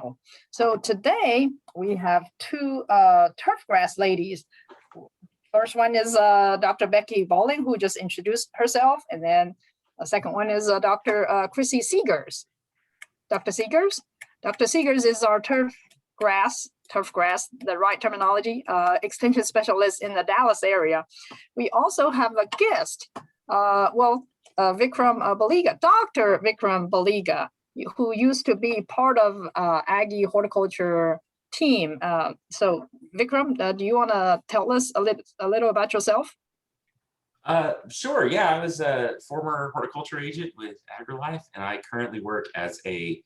channel. So today we have two turfgrass ladies. First one is Dr. Becky Bowling, who just introduced herself, and then the second one is Dr. Chrissy Seegers. Dr. Seegers? Dr. Seegers is our turfgrass, the right terminology, extension specialist in the Dallas area. We also have a guest, Vikram Baliga, Dr. Vikram Baliga, who used to be part of Aggie horticulture team. So Vikram, do you want to tell us a little about yourself? Sure. Yeah, I was a former horticulture agent with AgriLife, and I currently work as a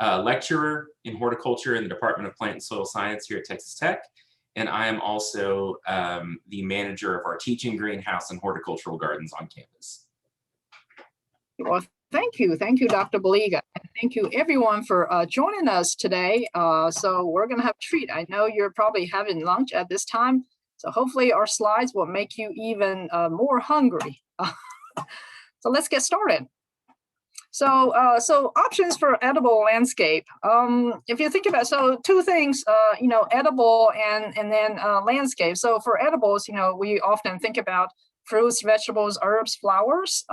lecturer in horticulture in the Department of Plant and Soil Science here at Texas Tech. And I am also the manager of our teaching greenhouse and horticultural gardens on campus. Well, thank you, Dr. Baliga. And thank you everyone for joining us today. So we're gonna have a treat. I know you're probably having lunch at this time, so hopefully our slides will make you even more hungry. So let's get started. So options for edible landscape. If you think about, so two things, edible and then landscape. So for edibles, we often think about fruits, vegetables, herbs, flowers.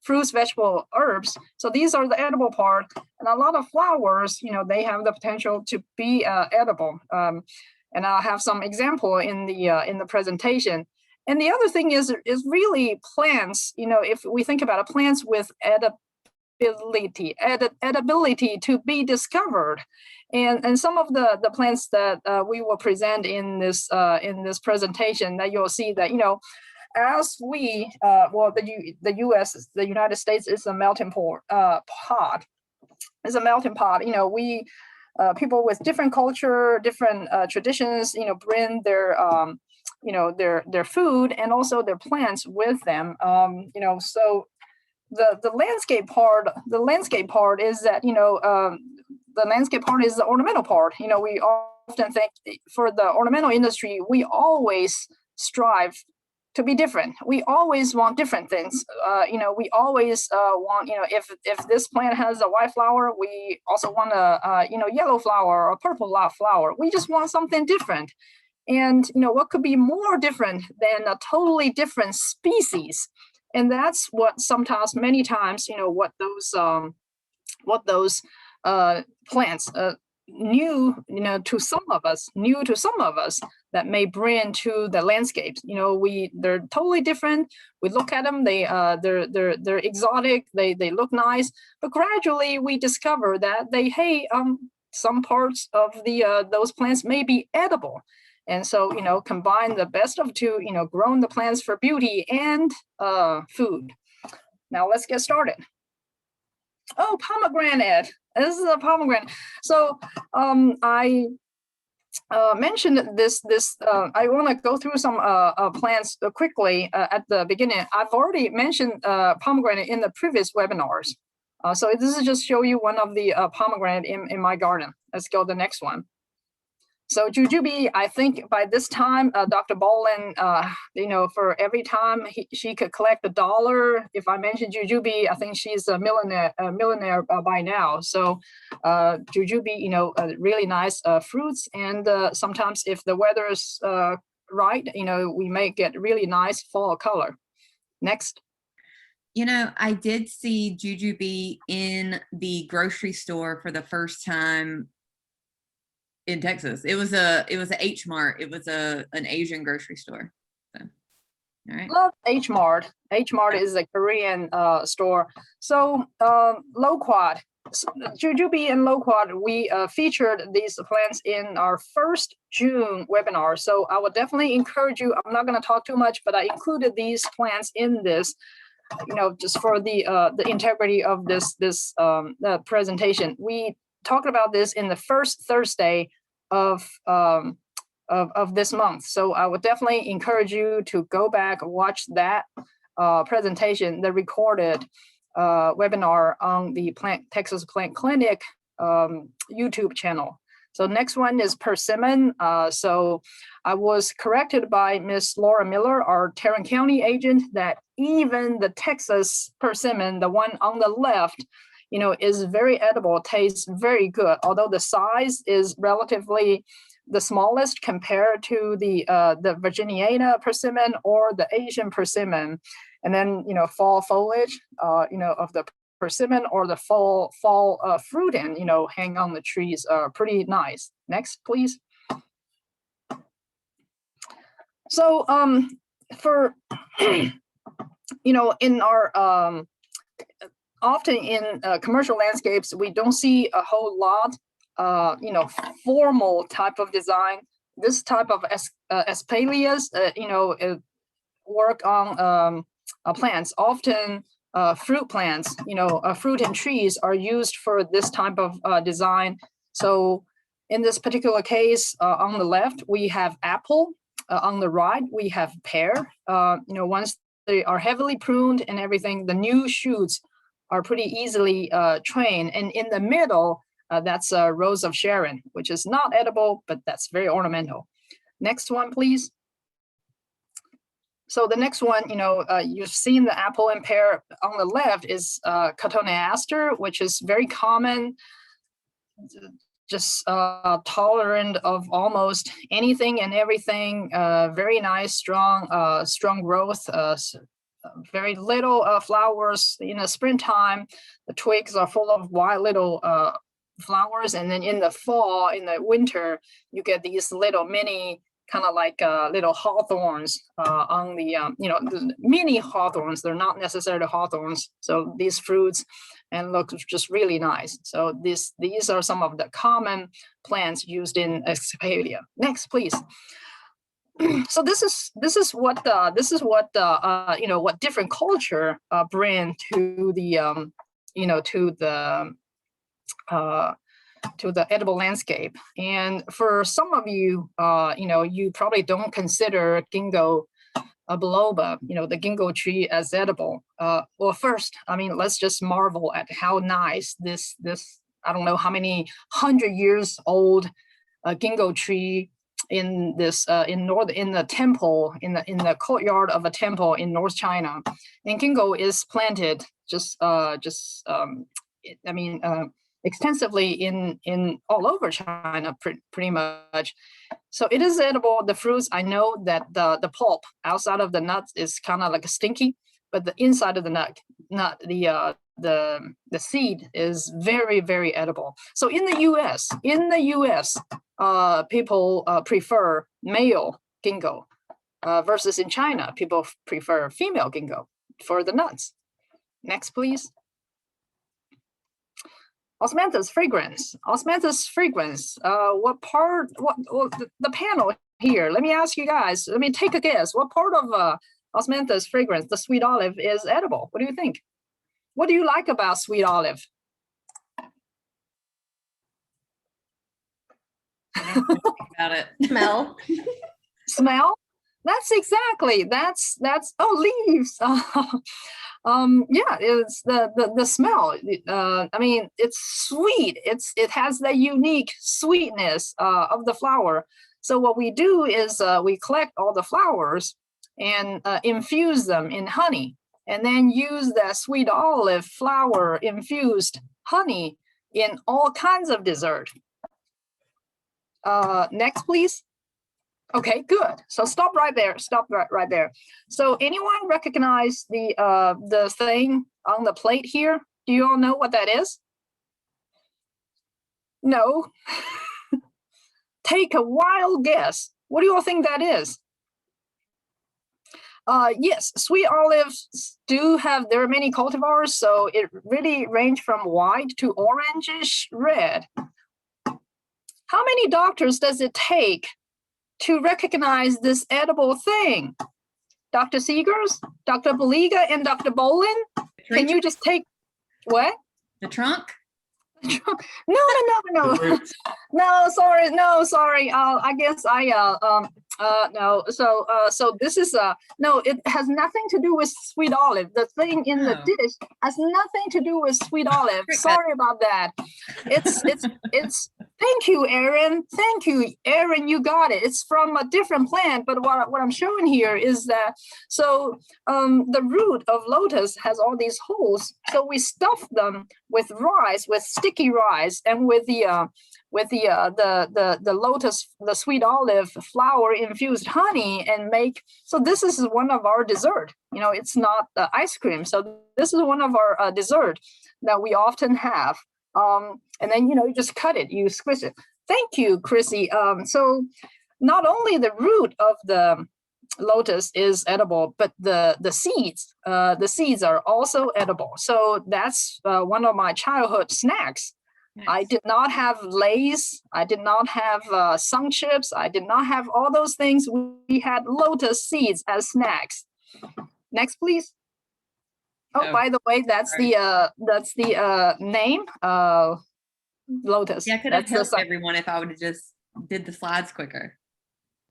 Fruits, vegetable, herbs. So these are the edible part, and a lot of flowers, they have the potential to be edible. And I'll have some example in the presentation. And the other thing is really plants. If we think about it, plants with edibility to be discovered, and some of the plants that we will present in this presentation, that you'll see that as we the United States is a melting pot. Is a melting pot. We people with different culture, different traditions, bring their their food and also their plants with them. So the landscape part is that the landscape part is the ornamental part. We often think for the ornamental industry, we always strive to be different. We always want different things. We always want, if this plant has a white flower, we also want a yellow flower or purple flower. We just want something different. And what could be more different than a totally different species? And that's what many times, what those plants new to some of us that may bring to the landscapes. They're totally different. We look at them, they're exotic, they look nice, but gradually we discover that some parts of those plants may be edible. And so, combine the best of two, growing the plants for beauty and food. Now let's get started. Oh, pomegranate. This is a pomegranate. So I mentioned this. I want to go through some plants quickly at the beginning. I've already mentioned pomegranate in the previous webinars. So this is just show you one of the pomegranate in my garden. Let's go to the next one. So jujube, I think by this time, Dr. Bolin, for every time she could collect $1, if I mention jujube, I think she's a millionaire by now. So jujube, really nice fruits, and sometimes if the weather is right, we may get really nice fall color. Next. I did see jujube in the grocery store for the first time in Texas. It was a H Mart. It was an Asian grocery store. So, all right. Love H Mart. H Mart is a Korean store. So loquat, jujube and loquat, we featured these plants in our first June webinar. So I would definitely encourage you. I'm not going to talk too much, but I included these plants in this, just for the integrity of this presentation. We talked about this in the first Thursday of this month. So I would definitely encourage you to go back and watch that presentation, the recorded webinar on the Texas Plant Clinic YouTube channel. So next one is persimmon. So I was corrected by Miss Laura Miller, our Tarrant County agent, that even the Texas persimmon, the one on the left, is very edible, tastes very good, although the size is relatively the smallest compared to the Virginiana persimmon or the Asian persimmon. And then, fall foliage, of the persimmon or the fall fruiting, hang on the trees are pretty nice. Next, please. So for, in our, often in commercial landscapes, we don't see a whole lot, formal type of design. This type of espaliers, work on plants. Often fruit plants, fruit and trees are used for this type of design. So in this particular case, on the left, we have apple. On the right, we have pear. Once they are heavily pruned and everything, the new shoots are pretty easily trained. And in the middle, that's a Rose of Sharon, which is not edible, but that's very ornamental. Next one, please. So the next one, you've seen the apple and pear. On the left is Cotoneaster, which is very common, just tolerant of almost anything and everything. Very nice, strong growth. Very little flowers in the springtime. The twigs are full of white little flowers, and then in the fall, in the winter, you get these little mini, kind of like little hawthorns on the, the mini hawthorns. They're not necessarily hawthorns. So these fruits and look just really nice. So these are some of the common plants used in Espalia. Next, please. So this is what what different culture bring to the to the edible landscape. And for some of you, you probably don't consider ginkgo biloba, the ginkgo tree, as edible. Well, first, let's just marvel at how nice this I don't know how many 100 years old ginkgo tree in this in the temple in the courtyard of a temple in North China. And ginkgo is planted extensively in all over China, pretty much. So it is edible. The fruits, I know that the pulp outside of the nuts is kind of like stinky, but the inside of the nut, the seed is very, very edible. So in the U.S., people prefer male ginkgo versus in China, people prefer female ginkgo for the nuts. Next, please. Osmanthus fragrans. Osmanthus fragrans. The panel here? Let me ask you guys. Let me take a guess. What part of Osmanthus fragrans, the sweet olive, is edible? What do you think? What do you like about sweet olive? About it. Smell. Smell? That's exactly. That's leaves. Yeah, it's the smell. It's sweet. It has the unique sweetness of the flower. So what we do is we collect all the flowers and infuse them in honey, and then use that sweet olive flower infused honey in all kinds of dessert. Next, please. Okay, good. So stop right there. Stop right there. So anyone recognize the thing on the plate here? Do you all know what that is? No. Take a wild guess. What do you all think that is? Yes, sweet olives there are many cultivars, so it really range from white to orangish red. How many doctors does it take to recognize this edible thing? Dr. Seegers, Dr. Baliga, and Dr. Bolin? Can you just take what? The trunk? No. No, sorry. I guess no. So this is no, it has nothing to do with sweet olive. The thing in the dish has nothing to do with sweet olive. Sorry about that. It's Thank you, Aaron. Thank you, Aaron. You got it. It's from a different plant, but what I'm showing here is that the root of lotus has all these holes. So we stuff them with rice, with sticky rice, and with the lotus, the sweet olive flower infused honey, and make. So this is one of our dessert. You know, it's not ice cream. So this is one of our dessert that we often have. And then, you know, you just cut it, you squish it. Thank you, Chrissy. So not only the root of the lotus is edible, but the seeds are also edible. So that's one of my childhood snacks. Nice. I did not have Lay's. I did not have Sun Chips. I did not have all those things. We had lotus seeds as snacks. Next, please. Oh, by the way, that's the name, lotus. Yeah, I could have helped everyone if I would have just did the slides quicker.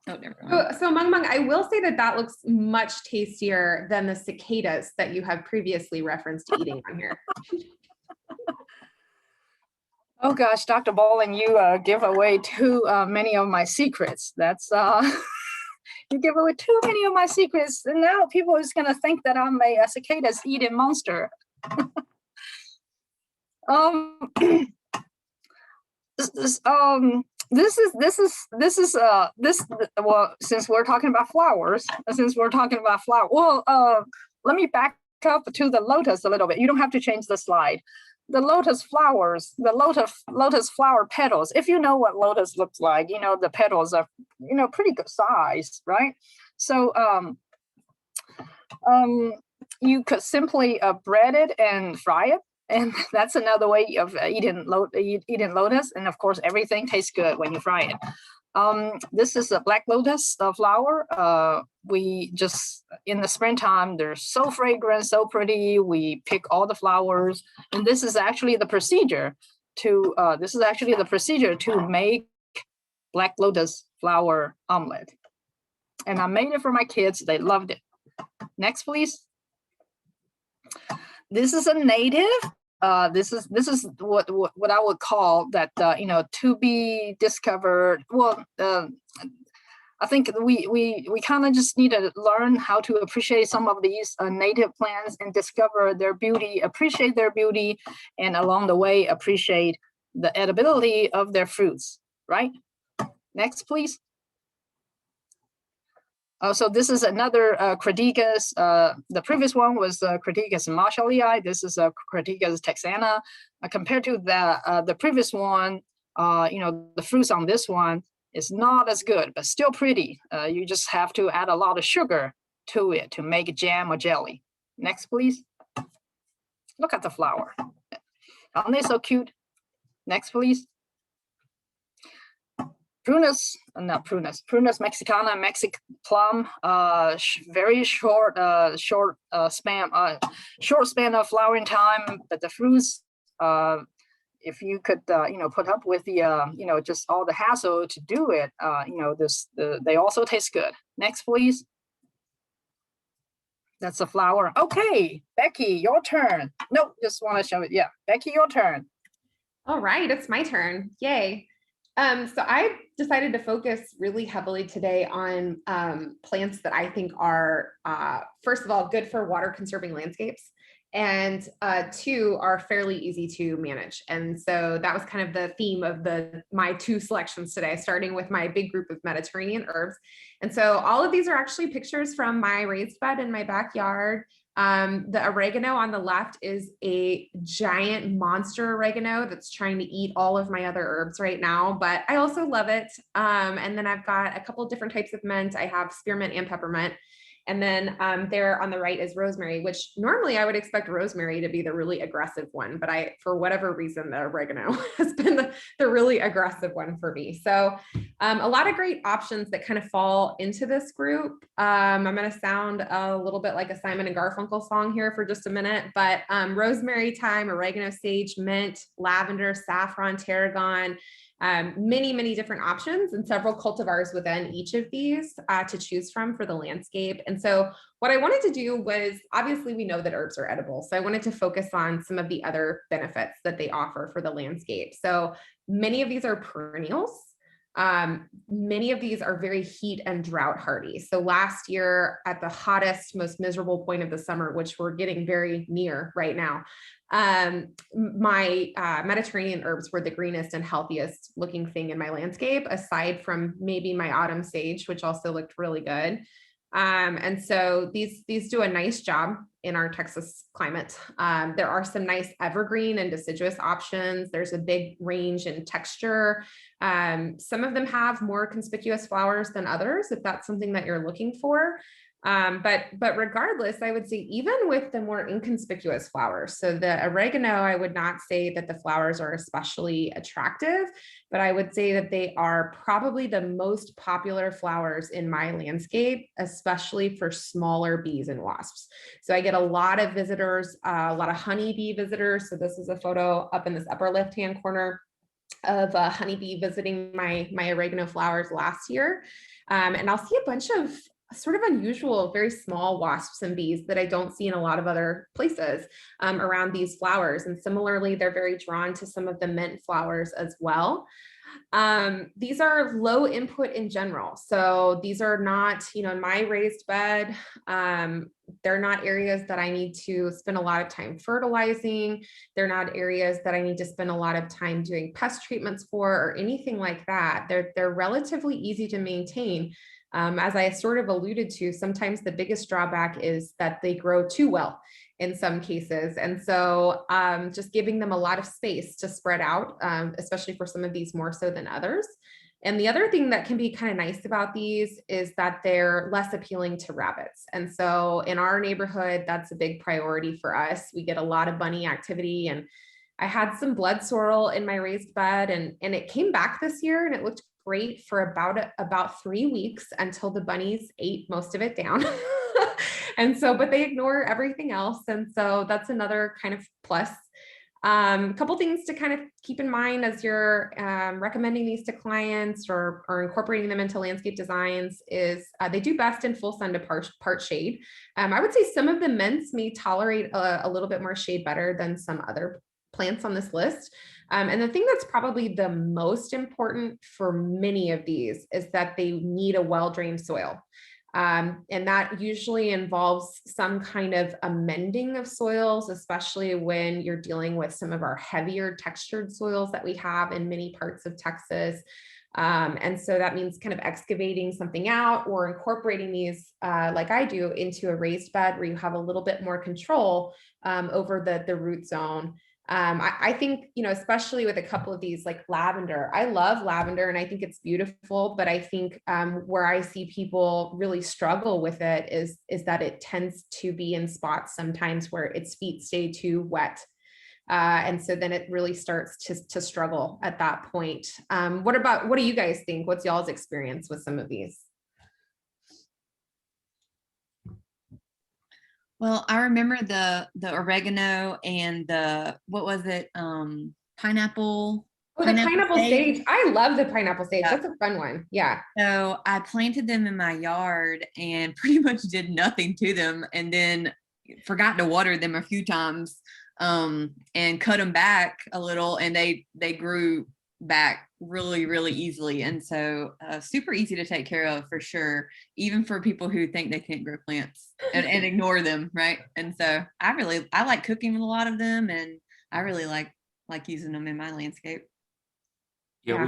Oh, never mind. So Mung Mung, I will say that looks much tastier than the cicadas that you have previously referenced eating on here. Oh gosh, Dr. Bolin, you give away too many of my secrets. That's you give away too many of my secrets, and now people are just gonna think that I'm a cicadas eating monster. Well, since we're talking about flowers, let me back up to the lotus a little bit. You don't have to change the slide. The lotus flowers, the lotus flower petals, if you know what lotus looks like, you know, the petals are, you know, pretty good size, right? So you could simply bread it and fry it. And that's another way of eating lotus. And of course, everything tastes good when you fry it. This is a black lotus flower. We just, in the springtime, they're so fragrant, so pretty. We pick all the flowers. And this is actually the procedure to make black lotus flower omelet. And I made it for my kids. They loved it. Next, please. This is a native. This is what I would call that, you know, to be discovered. Well, I think we kind of just need to learn how to appreciate some of these native plants and discover their beauty, appreciate their beauty, and along the way appreciate the edibility of their fruits. Right? Next, please. So this is another Criticus. The previous one was Criticus marshallii. This is a Criticus texana. Compared to the previous one, you know, the fruits on this one is not as good, but still pretty. You just have to add a lot of sugar to it to make jam or jelly. Next, please. Look at the flower. Aren't they so cute? Next, please. Prunus mexicana, Mexic plum, very short span of flowering time, but the fruits, if you could, you know, put up with the, you know, just all the hassle to do it, you know, they also taste good. Next, please. That's a flower. Okay, Becky, your turn. Nope, just want to show it. Yeah, Becky, your turn. All right, it's my turn. Yay. So I decided to focus really heavily today on plants that I think are, first of all, good for water conserving landscapes, and two, are fairly easy to manage. And so that was kind of the theme of my two selections today, starting with my big group of Mediterranean herbs. And so all of these are actually pictures from my raised bed in my backyard. The oregano on the left is a giant monster oregano that's trying to eat all of my other herbs right now, but I also love it. And then I've got a couple of different types of mint. I have spearmint and peppermint. And then there on the right is rosemary, which normally I would expect rosemary to be the really aggressive one, but for whatever reason, the oregano has been the really aggressive one for me. So a lot of great options that kind of fall into this group. I'm going to sound a little bit like a Simon and Garfunkel song here for just a minute, but rosemary, thyme, oregano, sage, mint, lavender, saffron, tarragon, many different options and several cultivars within each of these to choose from for the landscape. And so what I wanted to do was, obviously we know that herbs are edible, so I wanted to focus on some of the other benefits that they offer for the landscape. So many of these are perennials. Many of these are very heat and drought hardy. So last year at the hottest, most miserable point of the summer, which we're getting very near right now, my Mediterranean herbs were the greenest and healthiest looking thing in my landscape, aside from maybe my autumn sage, which also looked really good. And so these do a nice job in our Texas climate. There are some nice evergreen and deciduous options. There's a big range in texture. Some of them have more conspicuous flowers than others, if that's something that you're looking for. But regardless, I would say even with the more inconspicuous flowers, so the oregano, I would not say that the flowers are especially attractive, but I would say that they are probably the most popular flowers in my landscape, especially for smaller bees and wasps. So I get a lot of visitors, a lot of honeybee visitors. So this is a photo up in this upper left-hand corner of a honeybee visiting my oregano flowers last year. And I'll see a bunch of sort of unusual, very small wasps and bees that I don't see in a lot of other places around these flowers. And similarly, they're very drawn to some of the mint flowers as well. These are low input in general. So these are not, in my raised bed, they're not areas that I need to spend a lot of time fertilizing. They're not areas that I need to spend a lot of time doing pest treatments for or anything like that. They're relatively easy to maintain. As I sort of alluded to, sometimes the biggest drawback is that they grow too well in some cases. And so just giving them a lot of space to spread out, especially for some of these more so than others. And the other thing that can be kind of nice about these is that they're less appealing to rabbits. And so in our neighborhood, that's a big priority for us. We get a lot of bunny activity, and I had some blood sorrel in my raised bed, and it came back this year, and it looked great for about 3 weeks until the bunnies ate most of it down. And so, but they ignore everything else. And so that's another kind of plus. A couple things to kind of keep in mind as you're recommending these to clients or incorporating them into landscape designs is they do best in full sun to part shade. I would say some of the mints may tolerate a little bit more shade better than some other plants on this list. And the thing that's probably the most important for many of these is that they need a well-drained soil. And that usually involves some kind of amending of soils, especially when you're dealing with some of our heavier textured soils that we have in many parts of Texas. And so that means kind of excavating something out or incorporating these, like I do, into a raised bed where you have a little bit more control over the root zone. I think, especially with a couple of these like lavender, I love lavender and I think it's beautiful, but I think where I see people really struggle with it is that it tends to be in spots sometimes where its feet stay too wet. And so then it really starts to struggle at that point. What do you guys think? What's y'all's experience with some of these? Well, I remember the oregano and what was it? Pineapple. Oh, the pineapple sage. I love the pineapple sage. Yeah. That's a fun one. Yeah. So I planted them in my yard and pretty much did nothing to them, and then forgot to water them a few times and cut them back a little, and they grew back really easily. And so super easy to take care of for sure, even for people who think they can't grow plants and ignore them, right? And so I like cooking with a lot of them, and I really like using them in my landscape. Yeah,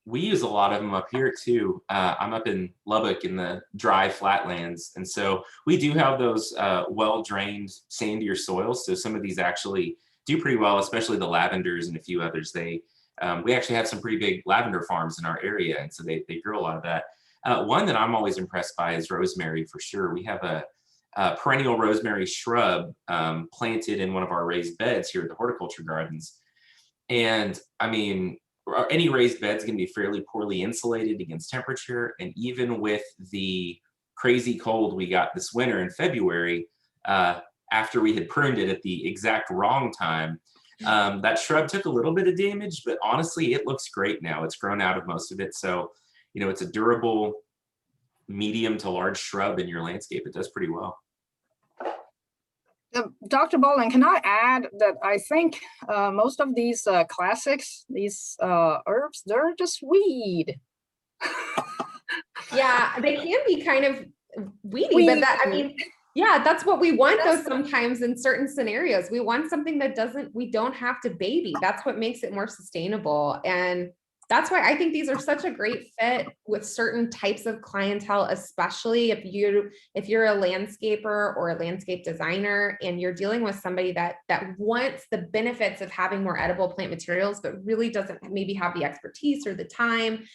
we use a lot of them up here too. I'm up in Lubbock in the dry flatlands, and so we do have those well-drained sandier soils. So some of these actually do pretty well, especially the lavenders and a few others. We actually have some pretty big lavender farms in our area, and so they grow a lot of that. One that I'm always impressed by is rosemary for sure. We have a perennial rosemary shrub planted in one of our raised beds here at the horticulture gardens. And I mean, any raised bed's gonna be fairly poorly insulated against temperature. And even with the crazy cold we got this winter in February, after we had pruned it at the exact wrong time, That shrub took a little bit of damage, but honestly, it looks great now. It's grown out of most of it. So, you know, it's a durable medium to large shrub in your landscape. It does pretty well. Dr. Bolin, can I add that I think most of these classics, these herbs, they're just weed. Yeah, they can be kind of weedy, but that, I mean, yeah, that's what we want though sometimes in certain scenarios. We want something that we don't have to baby. That's what makes it more sustainable. And that's why I think these are such a great fit with certain types of clientele, especially if you're a landscaper or a landscape designer and you're dealing with somebody that wants the benefits of having more edible plant materials, but really doesn't maybe have the expertise or the time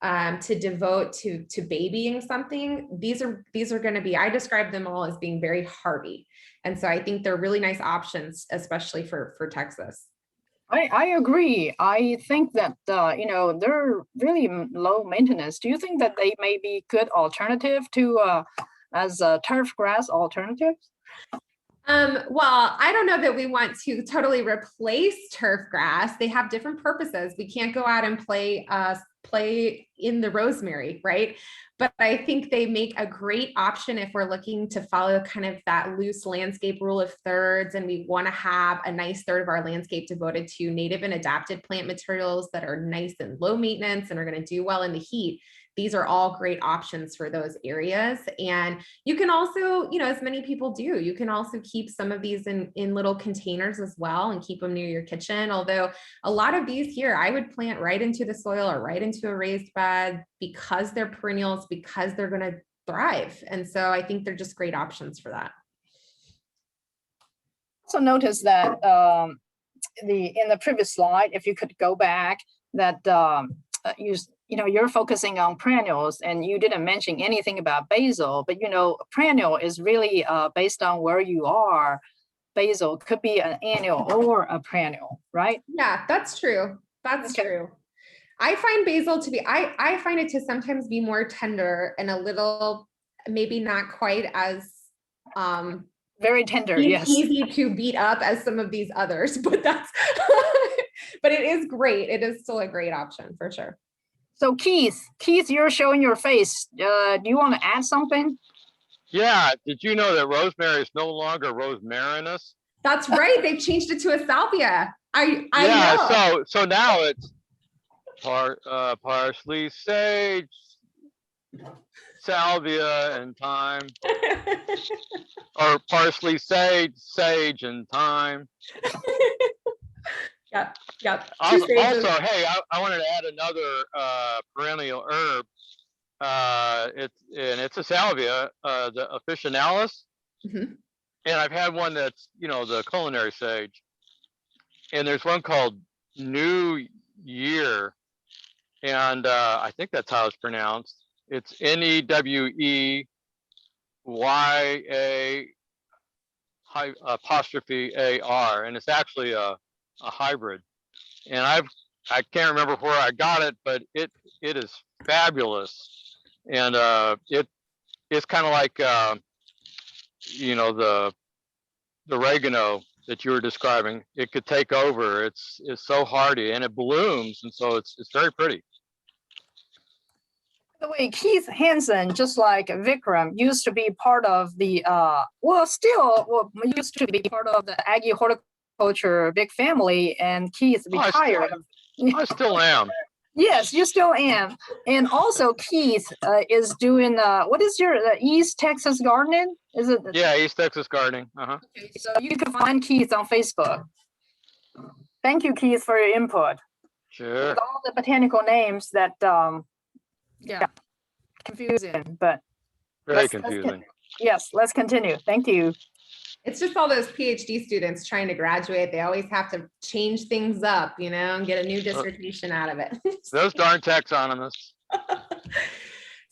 to devote to babying something. These are going to be, I describe them all as being very hardy. And so I think they're really nice options, especially for Texas. I agree. I think that, you know, they're really low maintenance. Do you think that they may be good alternative to as a turf grass alternatives? Well, I don't know that we want to totally replace turf grass. They have different purposes. We can't go out and play in the rosemary, right? But I think they make a great option if we're looking to follow kind of that loose landscape rule of thirds, and we want to have a nice third of our landscape devoted to native and adapted plant materials that are nice and low maintenance and are going to do well in the heat. These are all great options for those areas. And you can also, you know, as many people do, you can also keep some of these in little containers as well and keep them near your kitchen. Although a lot of these here, I would plant right into the soil or right into a raised bed because they're perennials, because they're going to thrive. And so I think they're just great options for that. Also notice that in the previous slide, if you could go back, that you know, you're focusing on perennials and you didn't mention anything about basil, but you know, perennial is really based on where you are. Basil could be an annual or a perennial, right? Yeah, that's true. That's true. I find basil to be, I find it to sometimes be more tender and a little, maybe not quite as very tender, yes. Easy to beat up as some of these others, but that's, but it is great. It is still a great option for sure. So Keith, you're showing your face. Do you want to add something? Yeah, did you know that rosemary is no longer rosmarinus? That's right. They've changed it to a salvia. I know. So now it's parsley, sage, salvia, and thyme, or parsley, sage, and thyme. Yep. Also, hey, I wanted to add another perennial herb. It's a salvia, the officinalis, and I've had one that's, you know, the culinary sage, and there's one called New Year, and I think that's how it's pronounced. It's NEWEYA apostrophe AR, and it's actually a hybrid. And I can't remember where I got it, but it is fabulous. And it's kind of like you know, the oregano that you were describing. It could take over. It's so hardy and it blooms, and so it's very pretty. By the way, Keith Hansen, just like Vikram, used to be part of the used to be part of the Aggie horticulture big family, and Keith retired. I still am. Yes, you still am. And also Keith is doing what is your East Texas Gardening? Is it? Yeah, East Texas Gardening. Okay, so you can find Keith on Facebook. Thank you, Keith, for your input. Sure. With all the botanical names that yeah, confusing, but very confusing. Yes, let's continue. Thank you. It's just all those PhD students trying to graduate. They always have to change things up, you know, and get a new dissertation out of it. Those darn taxonomists.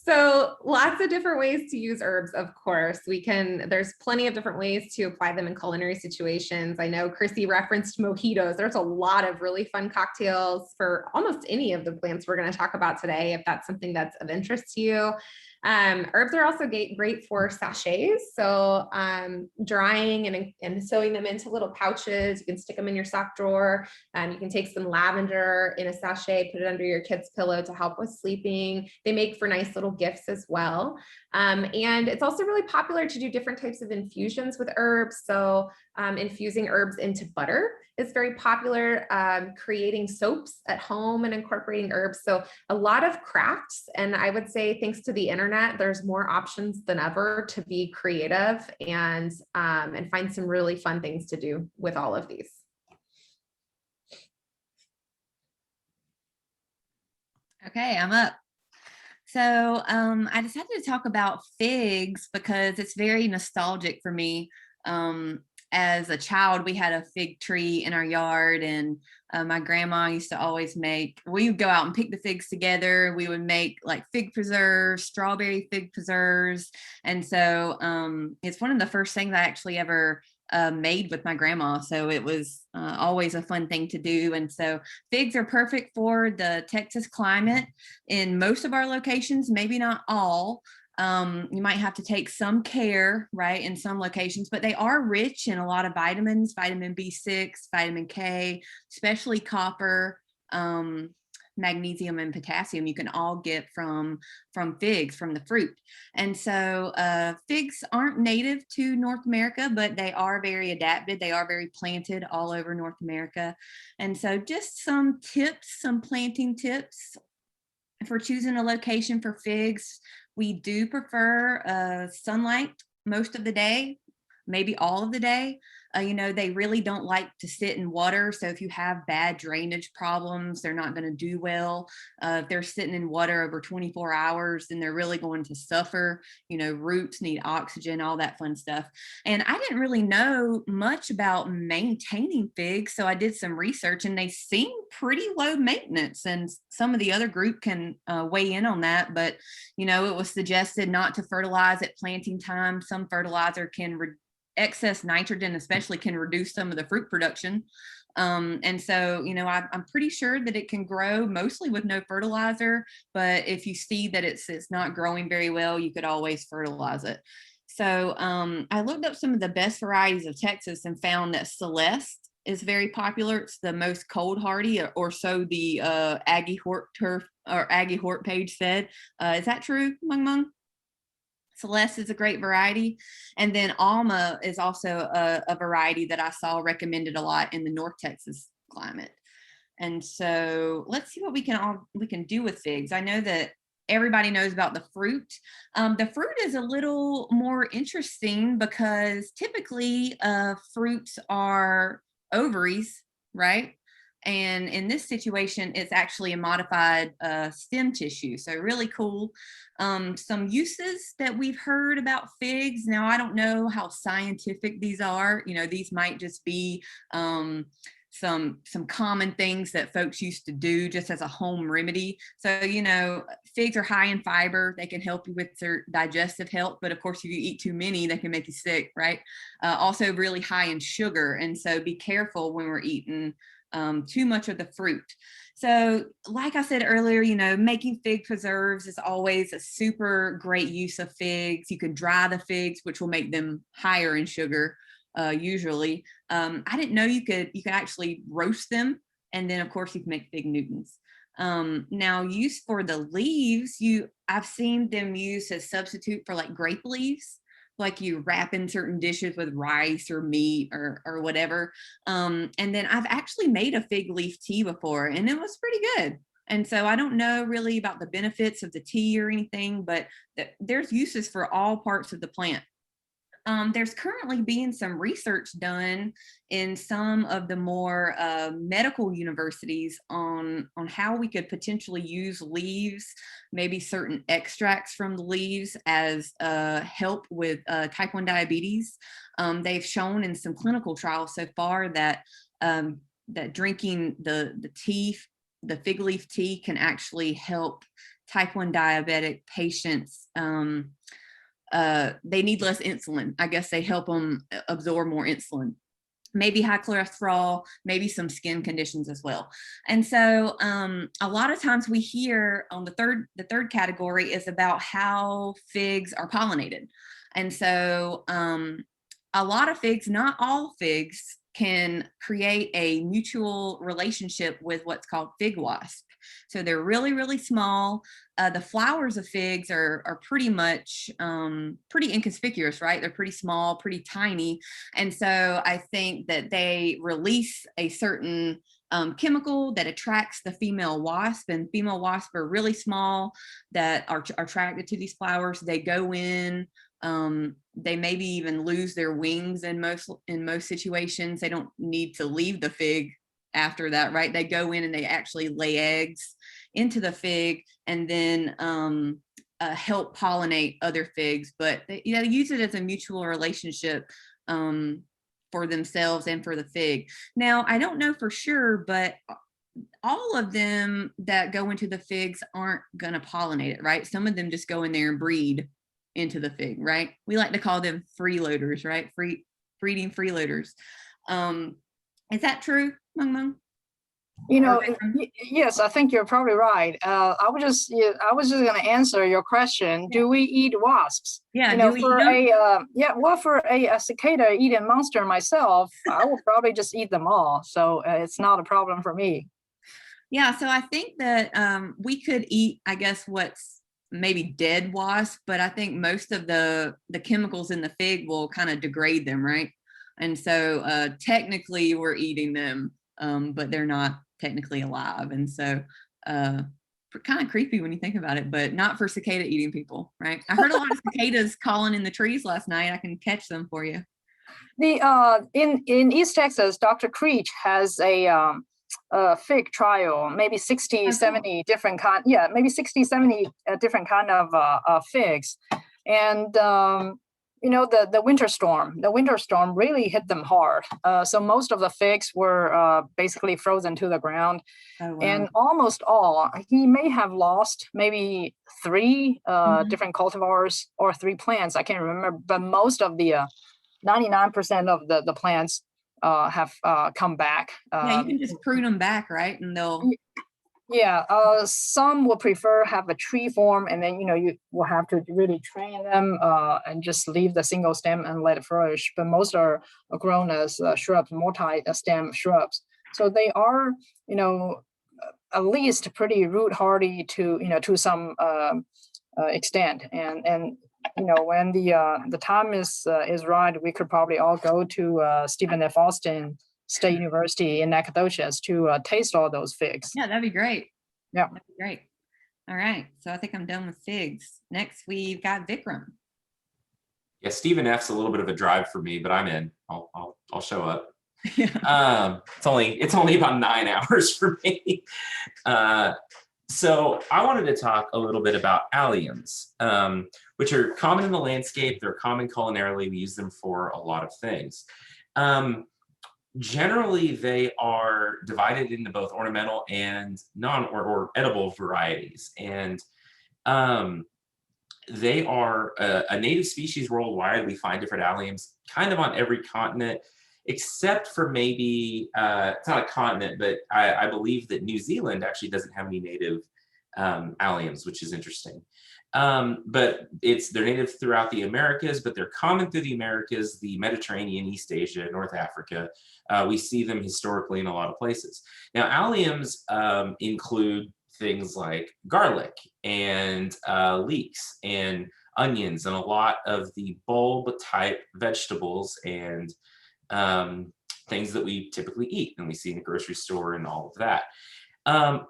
So lots of different ways to use herbs, of course. There's plenty of different ways to apply them in culinary situations. I know Chrissy referenced mojitos. There's a lot of really fun cocktails for almost any of the plants we're going to talk about today, if that's something that's of interest to you. Herbs are also great for sachets. So drying and sewing them into little pouches. You can stick them in your sock drawer. You can take some lavender in a sachet, put it under your kid's pillow to help with sleeping. They make for nice little gifts as well. And it's also really popular to do different types of infusions with herbs. So infusing herbs into butter is very popular, creating soaps at home and incorporating herbs. So a lot of crafts. And I would say thanks to the internet, there's more options than ever to be creative and find some really fun things to do with all of these. Okay, I'm up. So I decided to talk about figs because it's very nostalgic for me. As a child, we had a fig tree in our yard, and my grandma used to always we would go out and pick the figs together. We would make like fig preserves, strawberry fig preserves. And so it's one of the first things I actually ever made with my grandma. So it was always a fun thing to do. And so figs are perfect for the Texas climate in most of our locations, maybe not all. You might have to take some care, right, in some locations, but they are rich in a lot of vitamins, vitamin B6, vitamin K, especially copper, magnesium, and potassium. You can all get from figs, from the fruit. And so figs aren't native to North America, but they are very adapted. They are very planted all over North America. And so just some tips, some planting tips for choosing a location for figs. We do prefer sunlight most of the day, maybe all of the day. They really don't like to sit in water. So if you have bad drainage problems, they're not going to do well. If they're sitting in water over 24 hours, then they're really going to suffer. Roots need oxygen, all that fun stuff. And I didn't really know much about maintaining figs. So I did some research, and they seem pretty low maintenance. And some of the other group can weigh in on that. But, it was suggested not to fertilize at planting time. Some fertilizer can excess nitrogen especially can reduce some of the fruit production. And so, I'm pretty sure that it can grow mostly with no fertilizer, but if you see that it's not growing very well, you could always fertilize it. So I looked up some of the best varieties of Texas and found that Celeste is very popular. It's the most cold hardy, or so the Aggie Hort turf or Aggie Hort page said. Is that true, Mung Mung? Celeste is a great variety. And then Alma is also a variety that I saw recommended a lot in the North Texas climate. And so let's see what we can do with figs. I know that everybody knows about the fruit. The fruit is a little more interesting because typically fruits are ovaries, right? And in this situation, it's actually a modified stem tissue. So really cool. Some uses that we've heard about figs. Now, I don't know how scientific these are. These might just be some common things that folks used to do just as a home remedy. So, figs are high in fiber. They can help you with their digestive health. But of course, if you eat too many, they can make you sick, right? Also really high in sugar. And so be careful when we're eating too much of the fruit. So like I said earlier, making fig preserves is always a super great use of figs. You can dry the figs, which will make them higher in sugar usually. I didn't know you could actually roast them. And then of course you can make fig Newtons. Now use for the leaves, I've seen them used as substitute for like grape leaves. Like you wrap in certain dishes with rice or meat or whatever. And then I've actually made a fig leaf tea before, and it was pretty good. And so I don't know really about the benefits of the tea or anything, but there's uses for all parts of the plant. There's currently being some research done in some of the more medical universities on how we could potentially use leaves, maybe certain extracts from the leaves as help with type 1 diabetes. They've shown in some clinical trials so far that that drinking the tea, the fig leaf tea, can actually help type 1 diabetic patients. They need less insulin. I guess they help them absorb more insulin. maybe high cholesterol, maybe some skin conditions as well. And so a lot of times we hear on the third category is about how figs are pollinated. And so a lot of figs, not all figs, can create a mutual relationship with what's called fig wasp. So they're really, really small. The flowers of figs are pretty much pretty inconspicuous, right? They're pretty small, pretty tiny. And so I think that they release a certain chemical that attracts the female wasp, and female wasps are really small that are attracted to these flowers. They go in, they maybe even lose their wings in most situations. They don't need to leave the fig after that, right? They go in and they actually lay eggs into the fig and then help pollinate other figs. But they use it as a mutual relationship for themselves and for the fig. Now, I don't know for sure, but all of them that go into the figs aren't going to pollinate it, right? Some of them just go in there and breed into the fig, right? We like to call them freeloaders, right? Breeding freeloaders. Is that true, Mung Mung? Yes, I think you're probably right. I was just going to answer your question. Do we eat wasps? Yeah. For a cicada eating monster myself, I will probably just eat them all. So it's not a problem for me. Yeah. So I think that we could eat, I guess, what's maybe dead wasp, but I think most of the chemicals in the fig will kind of degrade them, right? And so technically we're eating them, but they're not technically alive. And so kind of creepy when you think about it, but not for cicada eating people, right? I heard a lot of cicadas calling in the trees last night. I can catch them for you. In East Texas, Dr. Creech has a fig trial, maybe 60, 70 different kind. Yeah, maybe 60, 70 different kind of figs. And the winter storm really hit them hard. So most of the figs were basically frozen to the ground. Oh, wow. And almost all, he may have lost maybe 3 different cultivars or 3 plants. I can't remember, but most of the 99% of the plants have come back. Yeah, you can just prune them back, right? And they'll. Yeah, some will prefer have a tree form, and then you will have to really train them and just leave the single stem and let it flourish. But most are grown as shrubs, multi-stem shrubs. So they are, at least pretty root hardy to some extent. And when the time is right, we could probably all go to Stephen F. Austin State University in Nacogdoches to taste all those figs. Yeah, that'd be great. Yeah, that'd be great. All right, so I think I'm done with figs. Next, we've got Vikram. Yeah, Stephen F's a little bit of a drive for me, but I'm in. I'll show up. Yeah. It's only about 9 hours for me. So I wanted to talk a little bit about alliums, which are common in the landscape. They're common culinarily. We use them for a lot of things. Generally, they are divided into both ornamental and or edible varieties. And they are a native species worldwide. We find different alliums kind of on every continent, except for maybe, it's not a continent, but I believe that New Zealand actually doesn't have any native alliums, which is interesting. But they're native throughout the Americas, but they're common through the Americas, the Mediterranean, East Asia, North Africa. We see them historically in a lot of places. Now, alliums include things like garlic and leeks and onions and a lot of the bulb type vegetables and things that we typically eat and we see in the grocery store and all of that.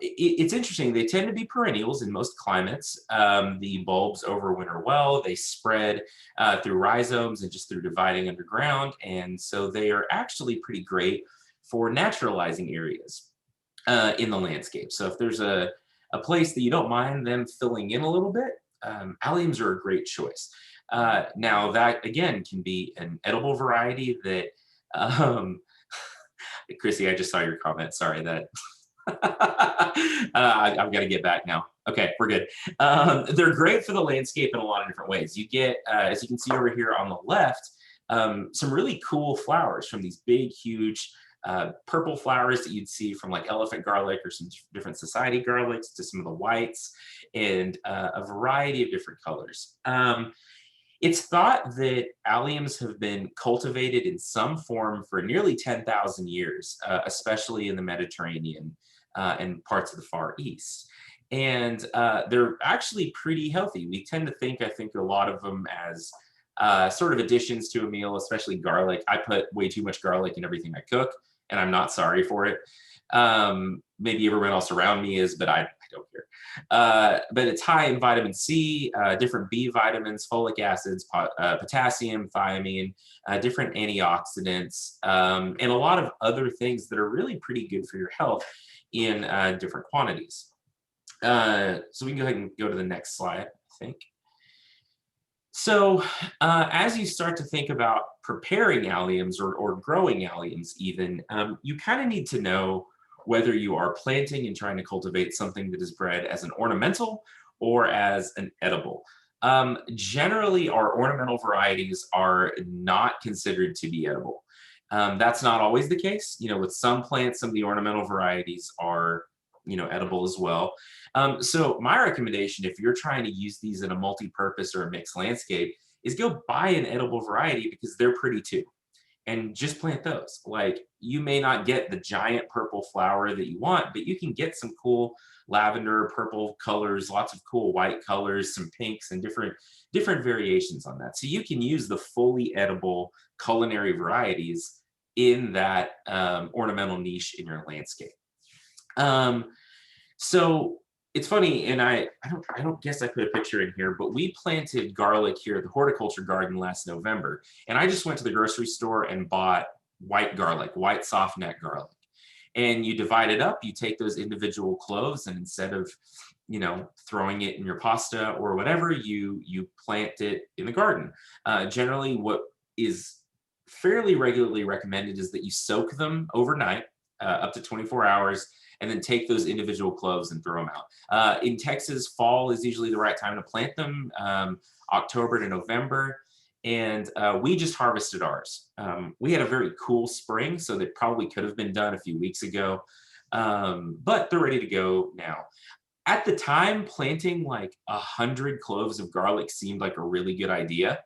It's interesting. They tend to be perennials in most climates. The bulbs overwinter well. They spread through rhizomes and just through dividing underground. And so they are actually pretty great for naturalizing areas in the landscape. So if there's a place that you don't mind them filling in a little bit, alliums are a great choice. Now that, again, can be an edible variety that, Chrissy, I just saw your comment. Sorry that. I've got to get back now. Okay, we're good. They're great for the landscape in a lot of different ways. You get, as you can see over here on the left, some really cool flowers from these big, huge purple flowers that you'd see from like elephant garlic or some different society garlics to some of the whites, and a variety of different colors. It's thought that alliums have been cultivated in some form for nearly 10,000 years, especially in the Mediterranean and parts of the Far East. And they're actually pretty healthy. We tend to think, I think, a lot of them as sort of additions to a meal, especially garlic. I put way too much garlic in everything I cook, and I'm not sorry for it. Maybe everyone else around me is, but I don't care. But it's high in vitamin C, different B vitamins, folic acids, potassium, thiamine, different antioxidants, and a lot of other things that are really pretty good for your health in different quantities. So we can go ahead and go to the next slide, I think. So as you start to think about preparing alliums or growing alliums even, you kind of need to know whether you are planting and trying to cultivate something that is bred as an ornamental or as an edible. Generally, our ornamental varieties are not considered to be edible. That's not always the case. You know, with some plants, some of the ornamental varieties are, you know, edible as well. So my recommendation, if you're trying to use these in a multi-purpose or a mixed landscape, is go buy an edible variety because they're pretty too. And just plant those. Like, you may not get the giant purple flower that you want, but you can get some cool lavender, purple colors, lots of cool white colors, some pinks, and different variations on that. So you can use the fully edible culinary varieties in that ornamental niche in your landscape. So it's funny, and I don't guess I put a picture in here, but we planted garlic here at the horticulture garden last November, and I just went to the grocery store and bought white garlic, white soft neck garlic. And you divide it up, you take those individual cloves, and instead of, you know, throwing it in your pasta or whatever, you plant it in the garden. Generally, what is fairly regularly recommended is that you soak them overnight, up to 24 hours, and then take those individual cloves and throw them out. In Texas, fall is usually the right time to plant them, October to November. And we just harvested ours. We had a very cool spring, so that probably could have been done a few weeks ago, but they're ready to go now. At the time, planting like 100 cloves of garlic seemed like a really good idea.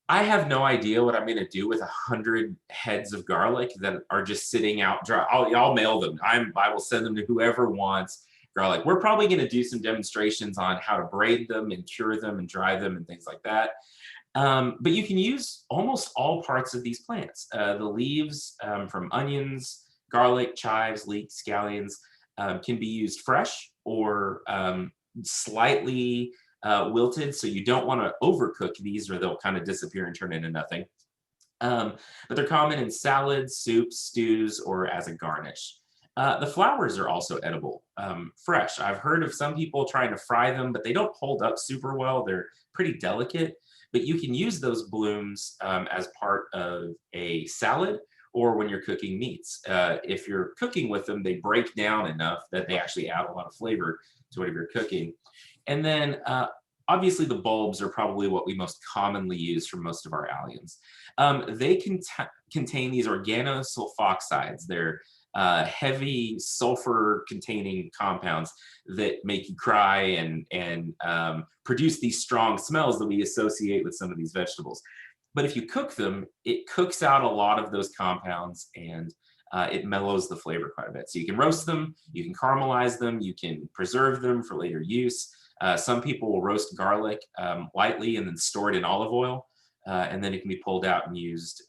I have no idea what I'm going to do with 100 heads of garlic that are just sitting out dry. I'll mail them. I will send them to whoever wants garlic. We're probably going to do some demonstrations on how to braid them and cure them and dry them and things like that. But you can use almost all parts of these plants. The leaves from onions, garlic, chives, leeks, scallions can be used fresh or slightly wilted, so you don't want to overcook these or they'll kind of disappear and turn into nothing. But they're common in salads, soups, stews, or as a garnish. The flowers are also edible, fresh. I've heard of some people trying to fry them, but they don't hold up super well. They're pretty delicate, but you can use those blooms as part of a salad or when you're cooking meats. If you're cooking with them, they break down enough that they actually add a lot of flavor to whatever you're cooking. And then obviously the bulbs are probably what we most commonly use for most of our alliums. They contain these organosulfoxides. They're heavy sulfur containing compounds that make you cry and produce these strong smells that we associate with some of these vegetables. But if you cook them, it cooks out a lot of those compounds and it mellows the flavor quite a bit. So you can roast them, you can caramelize them, you can preserve them for later use. Some people will roast garlic lightly and then store it in olive oil, and then it can be pulled out and used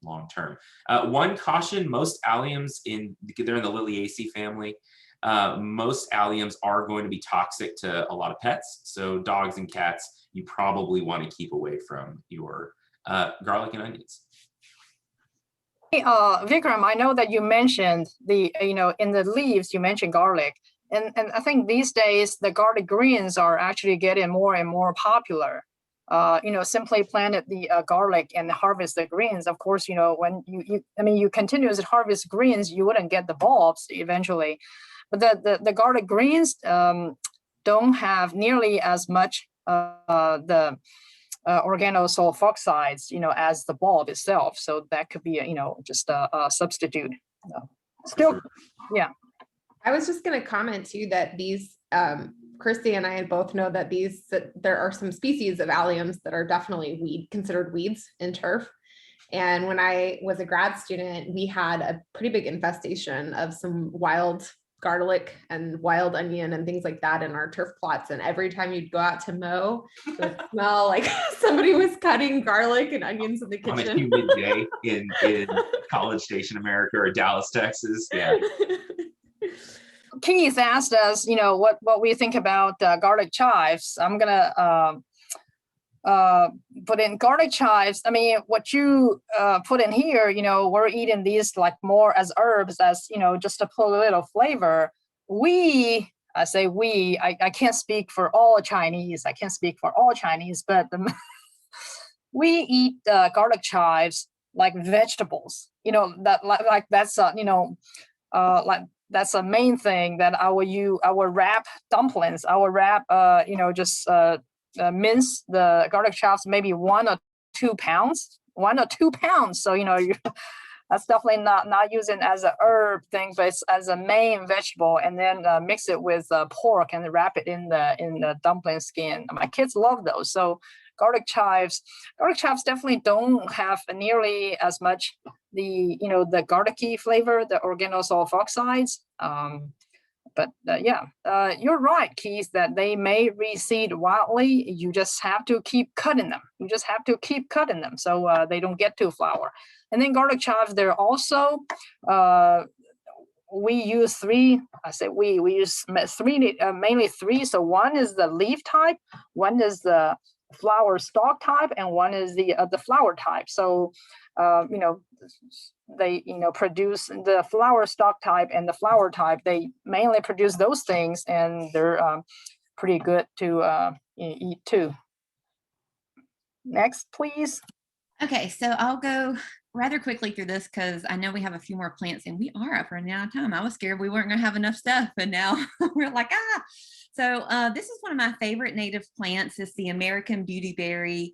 long term. One caution, most alliums, they're in the Liliaceae family. Most alliums are going to be toxic to a lot of pets. So dogs and cats, you probably want to keep away from your garlic and onions. Vikram, I know that you mentioned in the leaves, you mentioned garlic. And I think these days the garlic greens are actually getting more and more popular. Simply planted the garlic and harvest the greens. Of course, when you continuously harvest greens, you wouldn't get the bulbs eventually. But the garlic greens don't have nearly as much the organosulfoxides, as the bulb itself. So that could be, just a substitute. Still, yeah. I was just going to comment too that these, Christy and I both know that there are some species of alliums that are definitely considered weeds in turf. And when I was a grad student, we had a pretty big infestation of some wild garlic and wild onion and things like that in our turf plots. And every time you'd go out to mow, it would smell like somebody was cutting garlic and onions in the kitchen. On a humid day in College Station, America, or Dallas, Texas. Yeah. Keith asked us, what we think about garlic chives. I'm gonna put in garlic chives. I mean, what you put in here, we're eating these like more as herbs, as just to put a little flavor. I say we. I can't speak for all Chinese. But we eat garlic chives like vegetables. That's a main thing that I will wrap dumplings. I will wrap, mince the garlic chives, maybe 1 or 2 pounds. So, that's definitely not using as a herb thing, but it's as a main vegetable, and then mix it with pork and wrap it in the dumpling skin. My kids love those. So garlic chives definitely don't have nearly as much the garlicky flavor, the organosulfoxides. But you're right, Keith, that they may reseed wildly. You just have to keep cutting them. So they don't get to flower. And then garlic chives, they're also, we use three. I say we use three, mainly three. So one is the leaf type, one is the flower stalk type, and one is the flower type. So they produce the flower stalk type and the flower type. They mainly produce those things, and they're pretty good to eat too. Next, please. Okay, so I'll go rather quickly through this because I know we have a few more plants and we are up running out of time. I was scared we weren't going to have enough stuff, and now we're like, ah. So this is one of my favorite native plants. It's the American beautyberry.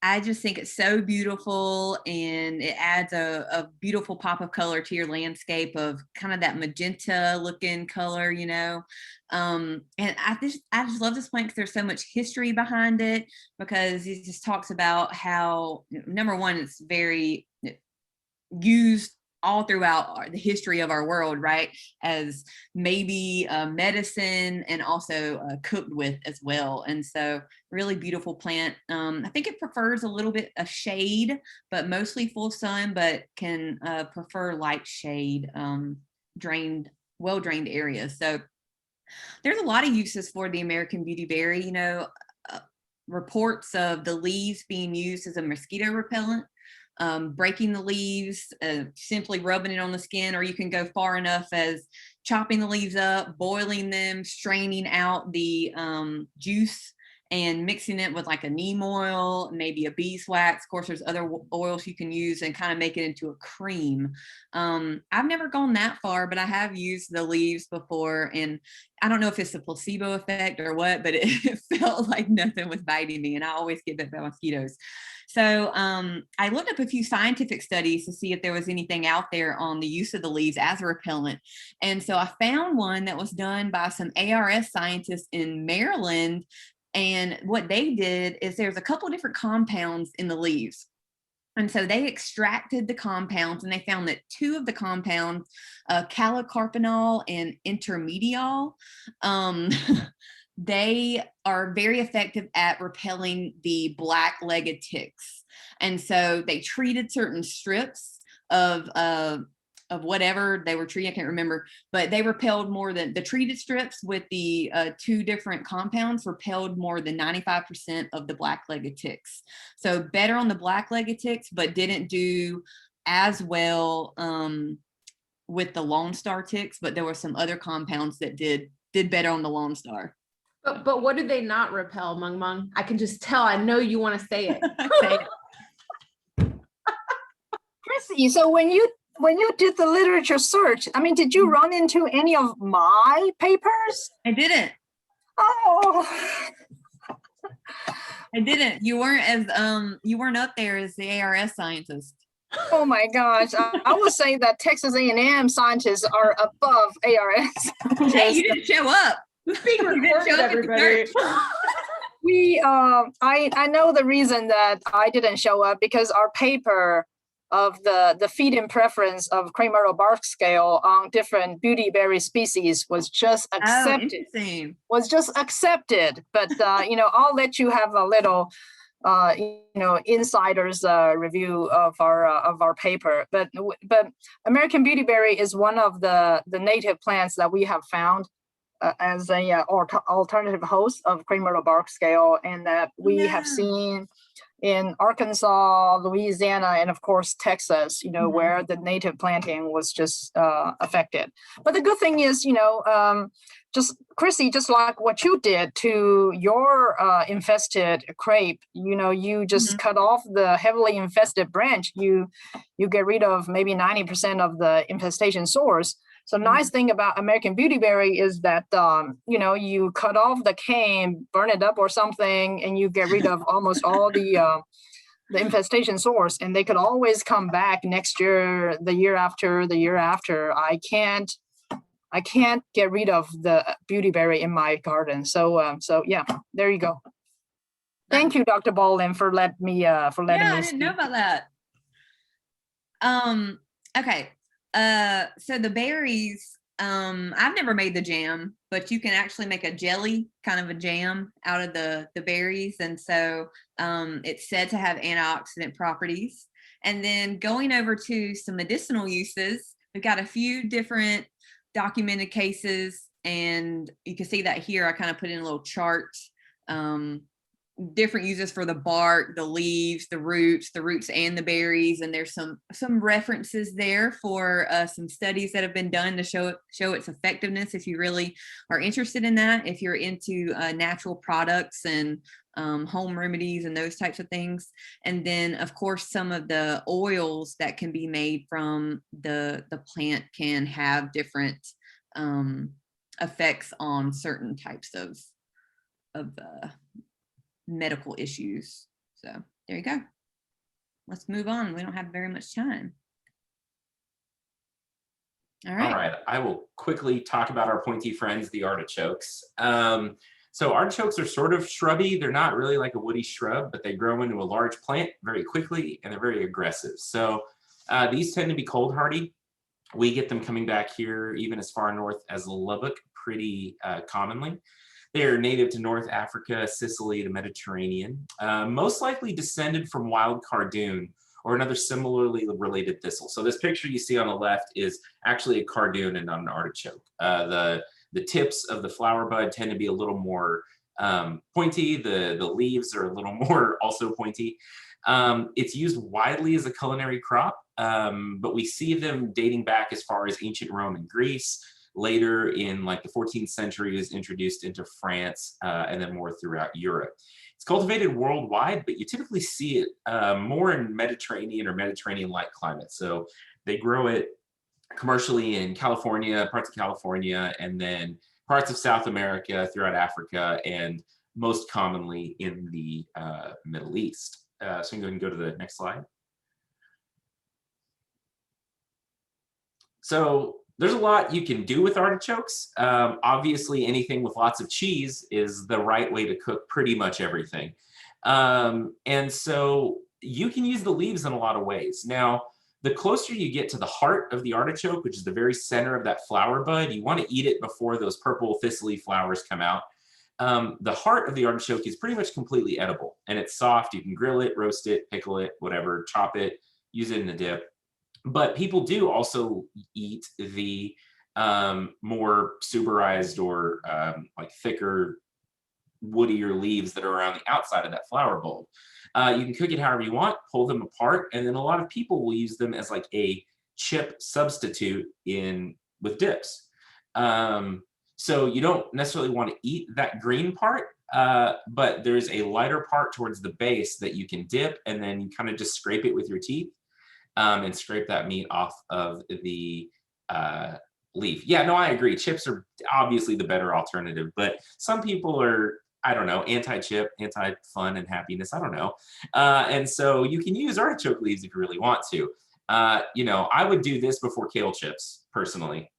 I just think it's so beautiful, and it adds a beautiful pop of color to your landscape of kind of that magenta looking color, and I just love this plant because there's so much history behind it, because it just talks about how, number one, it's very used all throughout the history of our world, right? As maybe medicine, and also cooked with as well. And so really beautiful plant. I think it prefers a little bit of shade, but mostly full sun, but can prefer light shade, well-drained areas. So there's a lot of uses for the American beautyberry, reports of the leaves being used as a mosquito repellent. Breaking the leaves, simply rubbing it on the skin, or you can go far enough as chopping the leaves up, boiling them, straining out the juice, and mixing it with like a neem oil, maybe a beeswax. Of course, there's other oils you can use, and kind of make it into a cream. I've never gone that far, but I have used the leaves before, and I don't know if it's a placebo effect or what, but it felt like nothing was biting me, and I always get bit by mosquitoes. So I looked up a few scientific studies to see if there was anything out there on the use of the leaves as a repellent. And so I found one that was done by some ARS scientists in Maryland. And what they did is there's a couple different compounds in the leaves. And so they extracted the compounds, and they found that 2 of the compounds, calocarpinol and intermediol, they are very effective at repelling the black-legged ticks. And so they treated certain strips of whatever they were treating, I can't remember, but they repelled more than the treated strips with the 2 different compounds repelled more than 95% of the black-legged ticks. So better on the black-legged ticks, but didn't do as well with the Lone Star ticks, but there were some other compounds that did better on the Lone Star. But what did they not repel, Mung Mung? I can just tell. I know you want to say it. Say it. Chrissy, so when you did the literature search, I mean, did you run into any of my papers? I didn't. Oh. I didn't. You weren't up there as the ARS scientist. Oh my gosh. I would say that Texas A&M scientists are above ARS. Hey, you didn't show up. It's being You didn't recorded, show up at the everybody. We I know the reason that I didn't show up because our paper of the feed-in preference of cream myrtle bark scale on different beautyberry species was just Oh, accepted. interesting. But I'll let you have a little insiders review of our paper. But American beautyberry is one of the native plants that we have found as a alternative host of cream myrtle bark scale, and that we have seen in Arkansas, Louisiana, and of course Texas, where the native planting was just affected. But the good thing is, just Chrissy, just like what you did to your infested crepe, you just cut off the heavily infested branch. You get rid of maybe 90% of the infestation source. So nice thing about American beautyberry is that, you cut off the cane, burn it up or something, and you get rid of almost all the infestation source, and they could always come back next year, the year after, the year after. I can't get rid of the beautyberry in my garden. So yeah, there you go. Thank you, Dr. Bolin, for letting me I didn't know about that. Okay. So the berries, I've never made the jam, but you can actually make a jelly, kind of a jam out of the berries. And so it's said to have antioxidant properties. And then going over to some medicinal uses, we've got a few different documented cases, and you can see that here. I kind of put in a little chart, different uses for the bark, the leaves, the roots and the berries. And there's some references there for some studies that have been done to show its effectiveness if you really are interested in that, if you're into natural products and home remedies and those types of things. And then of course some of the oils that can be made from the plant can have different effects on certain types of medical issues. So there you go. Let's move on. We don't have very much time. All right. I will quickly talk about our pointy friends, the artichokes. So artichokes are sort of shrubby. They're not really like a woody shrub, but they grow into a large plant very quickly, and they're very aggressive. So these tend to be cold hardy. We get them coming back here even as far north as Lubbock pretty commonly. They are native to North Africa, Sicily, the Mediterranean, most likely descended from wild cardoon or another similarly related thistle. So this picture you see on the left is actually a cardoon and not an artichoke. The tips of the flower bud tend to be a little more pointy. The leaves are a little more also pointy. It's used widely as a culinary crop, but we see them dating back as far as ancient Rome and Greece. Later in like the 14th century, it was introduced into France and then more throughout Europe. It's cultivated worldwide, but you typically see it more in Mediterranean or Mediterranean-like climates. So they grow it commercially in California, parts of California, and then parts of South America, throughout Africa, and most commonly in the Middle East. So you can go ahead and go to the next slide. So there's a lot you can do with artichokes. Obviously, anything with lots of cheese is the right way to cook pretty much everything. And so you can use the leaves in a lot of ways. Now, the closer you get to the heart of the artichoke, which is the very center of that flower bud, you want to eat it before those purple thistly flowers come out. The heart of the artichoke is pretty much completely edible, and it's soft. You can grill it, roast it, pickle it, whatever, chop it, use it in a dip. But people do also eat the more suberized or like thicker, woodier leaves that are around the outside of that flower bulb. You can cook it however you want, pull them apart, and then a lot of people will use them as like a chip substitute with dips. So you don't necessarily want to eat that green part, but there's a lighter part towards the base that you can dip, and then you kind of just scrape it with your teeth. And scrape that meat off of the leaf. Yeah, no, I agree. Chips are obviously the better alternative, but some people are, I don't know, anti-chip, anti-fun and happiness. I don't know. And so you can use artichoke leaves if you really want to. I would do this before kale chips personally.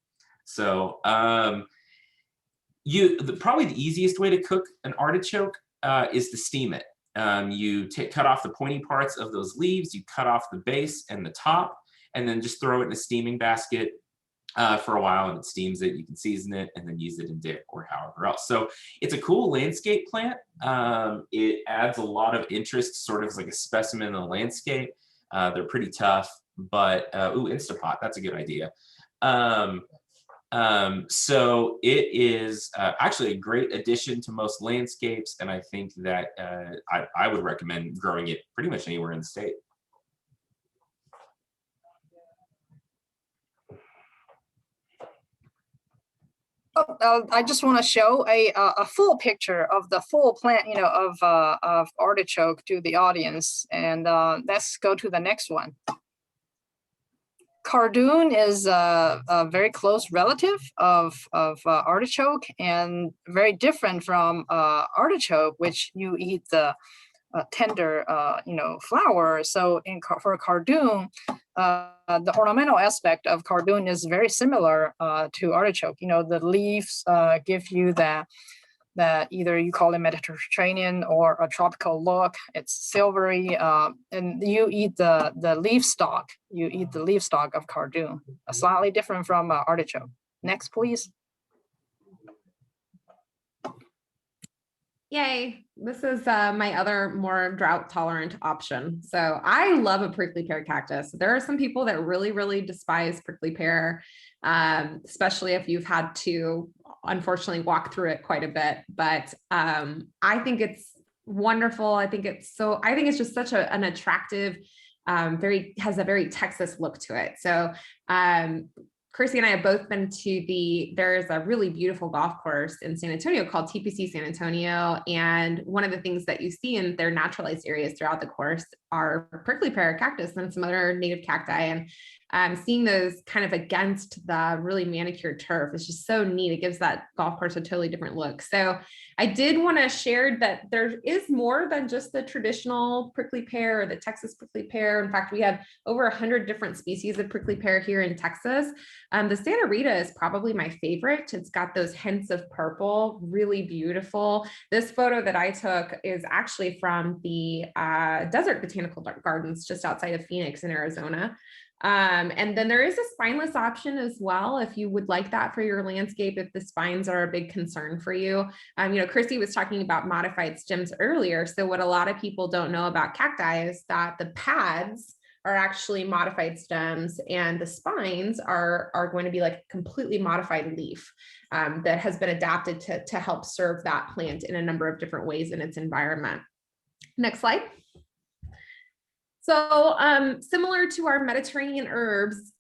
So probably the easiest way to cook an artichoke is to steam it. You cut off the pointy parts of those leaves, you cut off the base and the top, and then just throw it in a steaming basket for a while, and it steams it. You can season it and then use it in dip or however else. So it's a cool landscape plant. It adds a lot of interest, sort of like a specimen in the landscape. They're pretty tough, but Instapot, that's a good idea. So it is actually a great addition to most landscapes, and I think that I would recommend growing it pretty much anywhere in the state. I just want to show a full picture of the full plant, of artichoke to the audience, and let's go to the next one. Cardoon is a very close relative of artichoke, and very different from artichoke, which you eat the tender, flower. So for cardoon, the ornamental aspect of cardoon is very similar to artichoke. The leaves give you that either you call it Mediterranean or a tropical look. It's silvery, and you eat the leaf stalk. You eat the leaf stalk of cardoon, slightly different from artichoke. Next, please. Yay. This is my other more drought tolerant option. So I love a prickly pear cactus. There are some people that really, really despise prickly pear, especially if you've had to, unfortunately, walk through it quite a bit. But I think it's wonderful. I think it's just such an attractive, has a very Texas look to it. So Chrissy and I have both been to there's a really beautiful golf course in San Antonio called TPC San Antonio. And one of the things that you see in their naturalized areas throughout the course are prickly pear cactus and some other native cacti. And seeing those kind of against the really manicured turf is just so neat. It gives that golf course a totally different look. So I did want to share that there is more than just the traditional prickly pear or the Texas prickly pear. In fact, we have over 100 different species of prickly pear here in Texas. The Santa Rita is probably my favorite. It's got those hints of purple, really beautiful. This photo that I took is actually from the Desert Botanical Gardens just outside of Phoenix in Arizona. And then there is a spineless option as well, if you would like that for your landscape, if the spines are a big concern for you. Chrissy was talking about modified stems earlier. So what a lot of people don't know about cacti is that the pads are actually modified stems, and the spines are going to be like a completely modified leaf that has been adapted to help serve that plant in a number of different ways in its environment. Next slide. So similar to our Mediterranean herbs,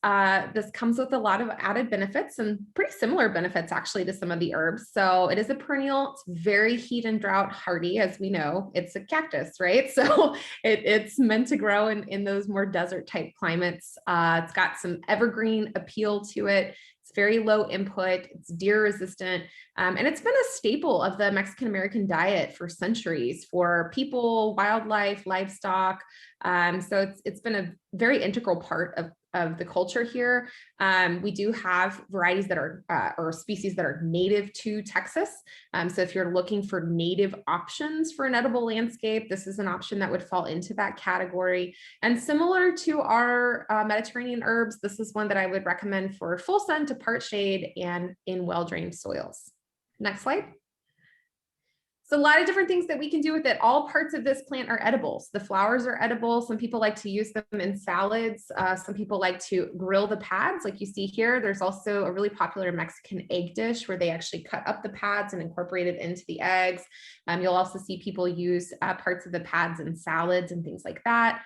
this comes with a lot of added benefits and pretty similar benefits actually to some of the herbs. So it is a perennial, it's very heat and drought hardy, as we know. It's a cactus, right? So it's meant to grow in those more desert type climates. It's got some evergreen appeal to it. It's very low input, it's deer resistant, and it's been a staple of the Mexican American diet for centuries for people, wildlife, livestock. So it's been a very integral part of the culture here. We do have varieties that are, or species that are native to Texas. So if you're looking for native options for an edible landscape, this is an option that would fall into that category. And similar to our Mediterranean herbs, this is one that I would recommend for full sun to part shade and in well-drained soils. Next slide. So a lot of different things that we can do with it. All parts of this plant are edibles. The flowers are edible. Some people like to use them in salads. Some people like to grill the pads like you see here. There's also a really popular Mexican egg dish where they actually cut up the pads and incorporate it into the eggs. You'll also see people use parts of the pads in salads and things like that.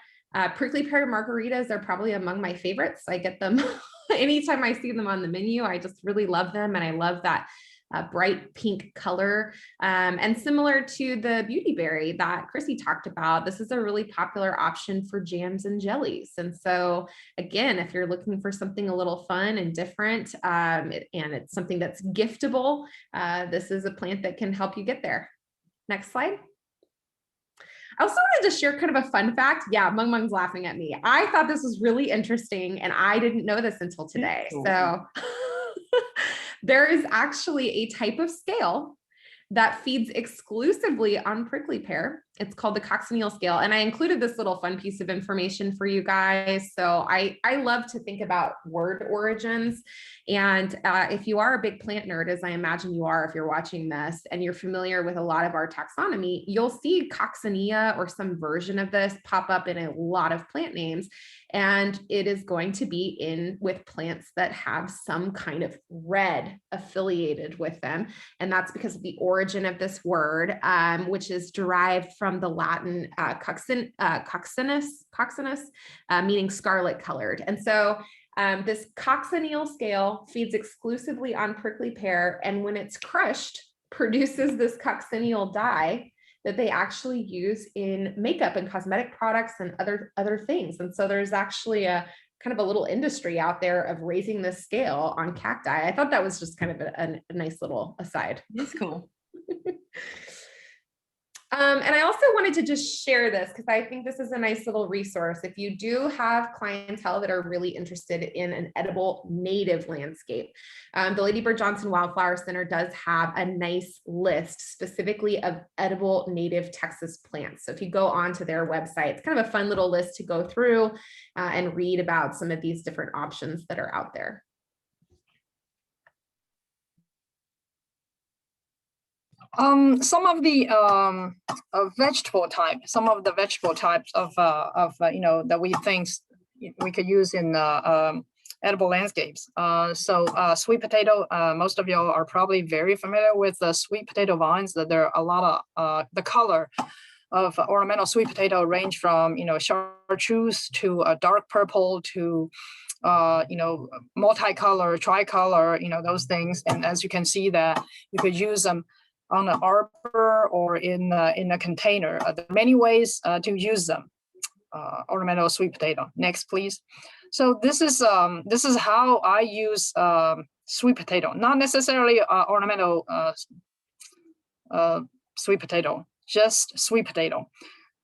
Prickly pear margaritas are probably among my favorites. I get them anytime I see them on the menu. I just really love them. And I love that bright pink color. And similar to the beautyberry that Chrissy talked about, this is a really popular option for jams and jellies. And so again, if you're looking for something a little fun and different, and it's something that's giftable, this is a plant that can help you get there. Next slide. I also wanted to share kind of a fun fact. Yeah, Mung Mung's laughing at me. I thought this was really interesting and I didn't know this until today. So there is actually a type of scale that feeds exclusively on prickly pear. It's called the coccineal scale. And I included this little fun piece of information for you guys. So I love to think about word origins. And if you are a big plant nerd, as I imagine you are if you're watching this, and you're familiar with a lot of our taxonomy, you'll see coccinea or some version of this pop up in a lot of plant names. And it is going to be in with plants that have some kind of red affiliated with them. And that's because of the origin of this word, which is derived from the Latin coccinus, meaning scarlet colored. And so this coccineal scale feeds exclusively on prickly pear, and when it's crushed, produces this coccineal dye that they actually use in makeup and cosmetic products and other things. And so there's actually a kind of a little industry out there of raising this scale on cacti. I thought that was just kind of a nice little aside. That's cool. And I also wanted to just share this because I think this is a nice little resource. If you do have clientele that are really interested in an edible native landscape, the Lady Bird Johnson Wildflower Center does have a nice list specifically of edible native Texas plants. So if you go onto their website, it's kind of a fun little list to go through and read about some of these different options that are out there. Some of the vegetable types of that we think we could use in edible landscapes. So sweet potato, most of y'all are probably very familiar with the sweet potato vines. That there are a lot of the color of ornamental sweet potato range from chartreuse to a dark purple to multicolor, tricolor, those things. And as you can see that you could use them on an arbor or in a container. There are many ways to use them. Ornamental sweet potato. Next, please. So this is how I use sweet potato. Not necessarily ornamental sweet potato, just sweet potato.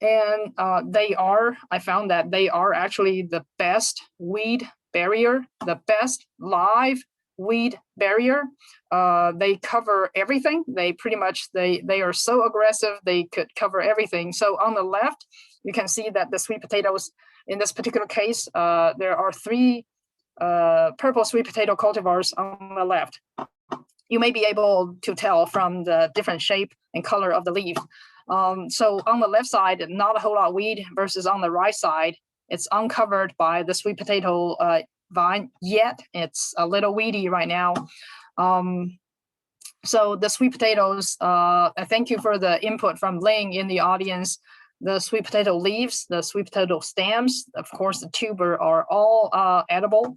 And I found that they are actually the best weed barrier, the best live weed barrier. They cover everything. They pretty much, they are so aggressive, they could cover everything. So on the left, you can see that the sweet potatoes, in this particular case, there are 3 purple sweet potato cultivars on the left. You may be able to tell from the different shape and color of the leaf. So on the left side, not a whole lot of weed, versus on the right side, it's uncovered by the sweet potato vine, yet it's a little weedy right now. So the sweet potatoes, thank you for the input from Ling in the audience. The sweet potato leaves, the sweet potato stems, of course, the tuber are all edible.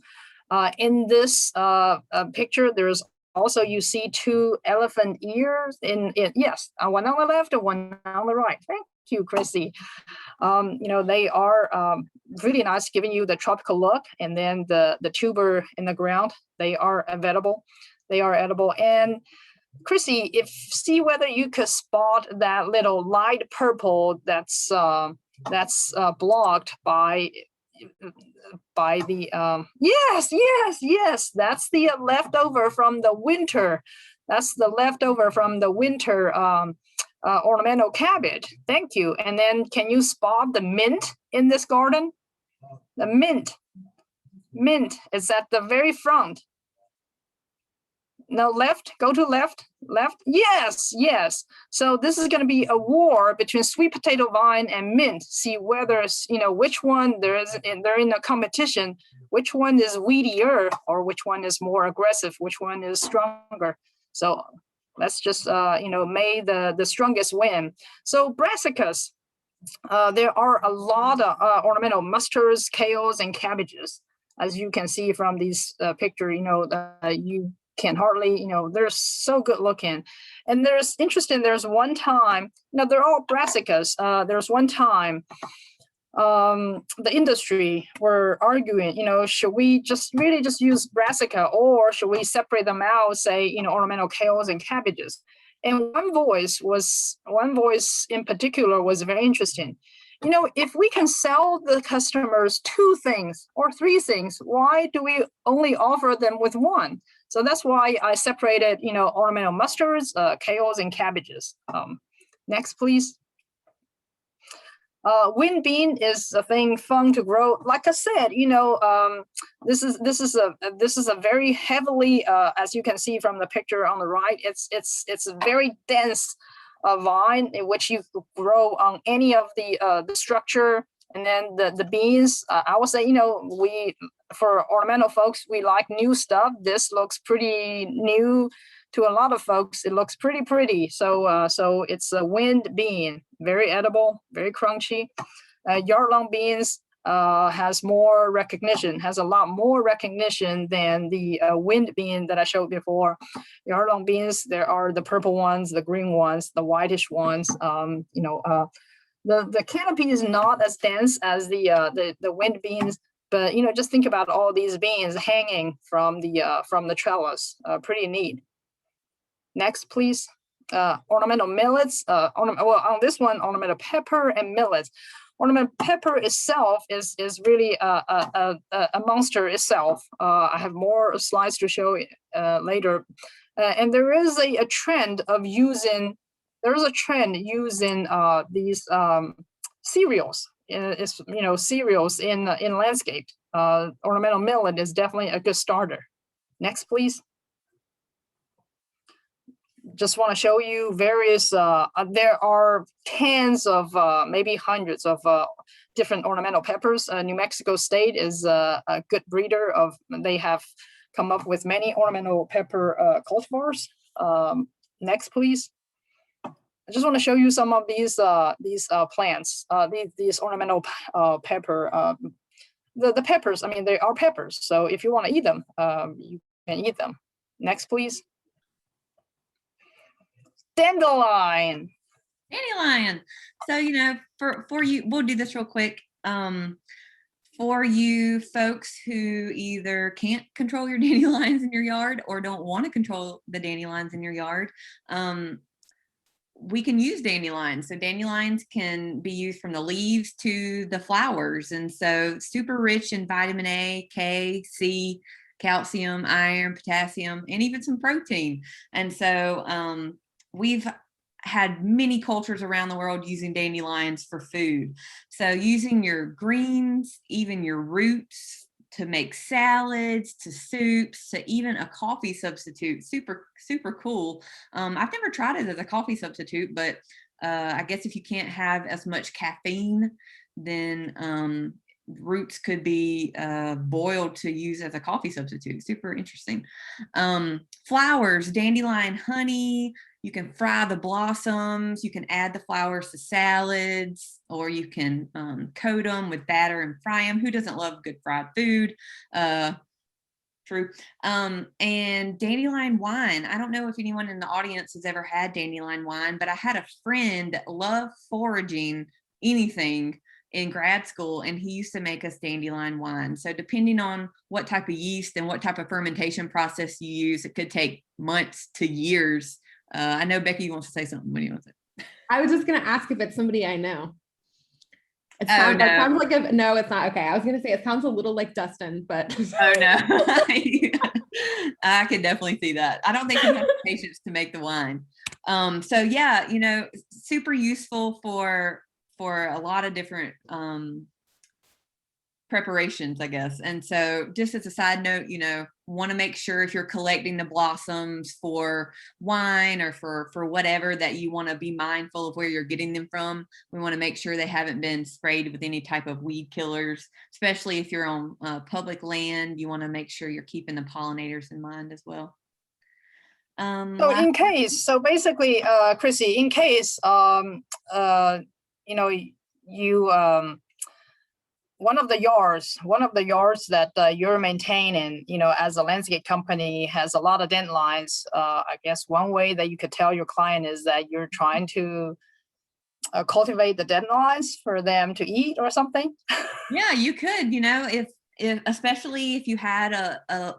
In this picture, there's also, you see 2 elephant ears yes, one on the left and one on the right. Thank you, Chrissy. They are really nice, giving you the tropical look. And then the tuber in the ground, they are edible. They are edible. And Chrissy, see whether you could spot that little light purple that's blocked by the yes, that's the leftover from the winter. That's the leftover from the winter ornamental cabbage. Thank you. And then can you spot the mint in this garden? The mint is at the very front. No, left, go to left. Yes. So this is going to be a war between sweet potato vine and mint. See whether, which one they're in a competition, which one is weedier or which one is more aggressive, which one is stronger. So let's just, may the strongest win. So brassicas, there are a lot of ornamental mustards, kales, and cabbages. As you can see from this picture, you can hardly, they're so good looking. And there's one time, they're all brassicas. There's one time the industry were arguing, should we just use brassica, or should we separate them out, say, ornamental kales and cabbages? And one voice in particular was very interesting. You know, if we can sell the customers 2 things or 3 things, why do we only offer them with 1? So that's why I separated, you know, ornamental mustards, kales, and cabbages. Next, please. Wind bean is a thing fun to grow. Like I said, you know, this is a very heavily, as you can see from the picture on the right, it's a very dense vine in which you grow on any of the structure. And then the beans, I would say, you know, for ornamental folks, we like new stuff. This looks pretty new. To a lot of folks, it looks pretty. So so it's a wind bean, very edible, very crunchy. Yard-long beans has more recognition, has a lot more recognition than the wind bean that I showed before. Yard-long beans, there are the purple ones, the green ones, the whitish ones. You know, the canopy is not as dense as the wind beans, but you know, just think about all these beans hanging from the trellis. Pretty neat. Next, please. Ornamental millets. Well, on this one, ornamental pepper and millets. Ornamental pepper itself is really a monster itself. I have more slides to show later. And there is a trend of using. There is a trend using these cereals. It's, you know, cereals in landscape. Ornamental millet is definitely a good starter. Next, please. Just want to show you various, there are tens of, maybe hundreds of different ornamental peppers. New Mexico State is a good breeder of, they have come up with many ornamental pepper cultivars. Next, please. I just want to show you some of these plants, these ornamental pepper, the peppers. I mean, they are peppers. So if you want to eat them, you can eat them. Next, please. Dandelion. Dandelion. So, you know, for you, we'll do this real quick. For you folks who either can't control your dandelions in your yard or don't want to control the dandelions in your yard, we can use dandelions. So dandelions can be used from the leaves to the flowers. And so super rich in vitamin A, K, C, calcium, iron, potassium, and even some protein. And so we've had many cultures around the world using dandelions for food. So using your greens, even your roots, to make salads, to soups, to even a coffee substitute. Super cool. I've never tried it as a coffee substitute, but I guess if you can't have as much caffeine, then roots could be boiled to use as a coffee substitute. Super interesting. Flowers, dandelion honey. You can fry the blossoms. You can add the flowers to salads, or you can coat them with batter and fry them. Who doesn't love good fried food? True. And dandelion wine. I don't know if anyone in the audience has ever had dandelion wine, but I had a friend that loved foraging anything in grad school, and he used to make us dandelion wine. So depending on what type of yeast and what type of fermentation process you use, it could take months to years. I know Becky wants to say something. What do you want to say? I was just going to ask if it's somebody I know. It Oh, sounds, no. it sounds like a, no, it's not. Okay. I was going to say it sounds a little like Dustin, but. Oh, no. I can definitely see that. I don't think he has the patience to make the wine. So yeah, you know, super useful for a lot of different preparations, I guess. And so just as a side note, you know, want to make sure if you're collecting the blossoms for wine or for whatever, that you want to be mindful of where you're getting them from. We want to make sure they haven't been sprayed with any type of weed killers, especially if you're on public land. You want to make sure you're keeping the pollinators in mind as well. So in case, so basically, Chrissy, in case, you know, you, one of the yards that you're maintaining, you know, as a landscape company has a lot of dandelions. I guess one way that you could tell your client is that you're trying to cultivate the dandelions for them to eat or something. Yeah, you could, you know, if especially if you had a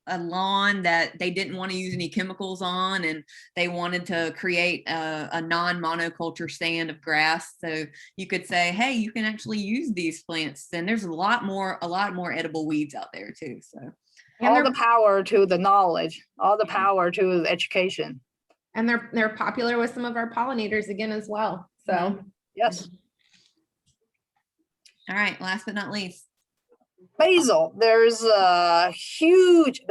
a lawn that they didn't want to use any chemicals on, and they wanted to create a non-monoculture stand of grass. So you could say, hey, you can actually use these plants, and there's a lot more edible weeds out there too. So all the power to the knowledge, all the power to the education. And they're popular with some of our pollinators again as well. So yes. All right, last but not least. Basil, there's a huge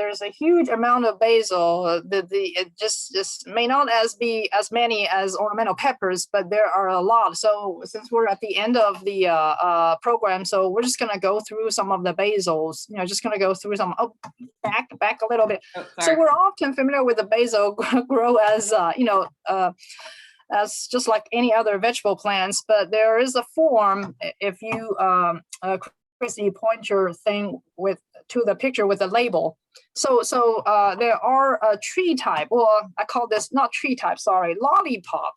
amount of basil. It just may not be as many as ornamental peppers, but there are a lot. So since we're at the end of the program, so we're just gonna go through some of the basils. Just gonna go through some. Oh, back a little bit. Oh, so we're often familiar with the basil grow as as just like any other vegetable plants, but there is a form. If you Chrissy, point your thing to the picture with the label. So there are a tree type, or I call this not tree type, sorry, lollipop.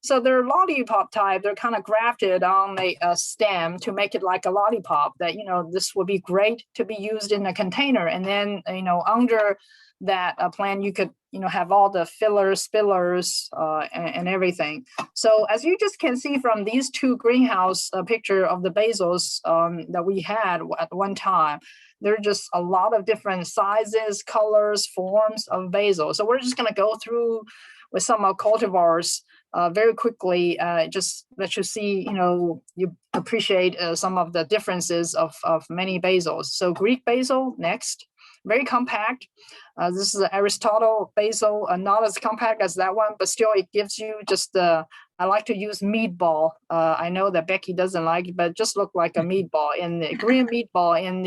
So they're lollipop type. They're kind of grafted on a stem to make it like a lollipop. That this would be great to be used in a container, and then under that plant you could have all the fillers, spillers, and everything. So as you just can see from these two greenhouse picture of the basils that we had at one time, there are just a lot of different sizes, colors, forms of basil. So we're just going to go through with some cultivars very quickly, just let you see, you appreciate some of the differences of many basils. So Greek basil next. Very compact. This is an Aristotle basil, not as compact as that one, but still it gives you just I like to use meatball. I know that Becky doesn't like it, but it just look like a meatball in the green meatball in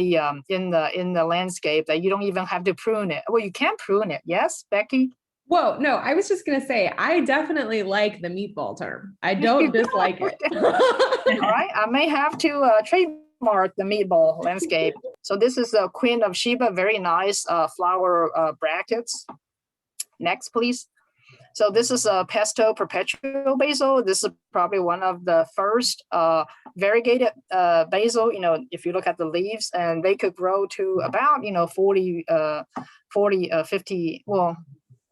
the landscape that you don't even have to prune it. Well, you can prune it. Yes, Becky? Whoa, no, I was just gonna say, I definitely like the meatball term. I don't dislike it. All right, I may have to trademark the meatball landscape. So this is the Queen of Sheba, very nice flower brackets. Next, please. So this is a pesto perpetual basil. This is probably one of the first variegated basil. If you look at the leaves, and they could grow to about 40, 50, well,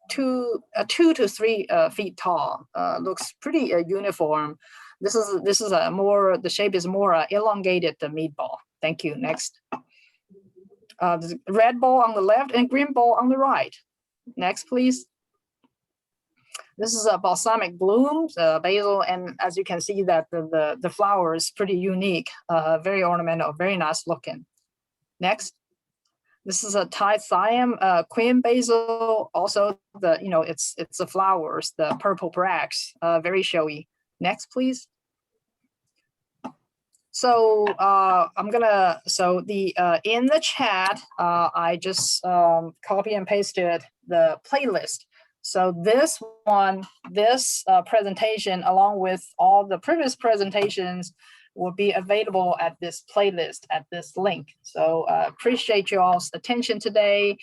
2 to 3 feet tall. Looks pretty uniform. This is a more, the shape is more elongated than meatball. Thank you. Next. Red ball on the left and green ball on the right. Next, please. This is a balsamic blooms basil, and as you can see that the flower is pretty unique, very ornamental, very nice looking. Next. This is a Thai Siam queen basil. Also, it's the flowers, the purple bracts, very showy. Next, please. So in the chat, I just copy and pasted the playlist. So this presentation, along with all the previous presentations, will be available at this playlist, at this link. So appreciate you all's attention today.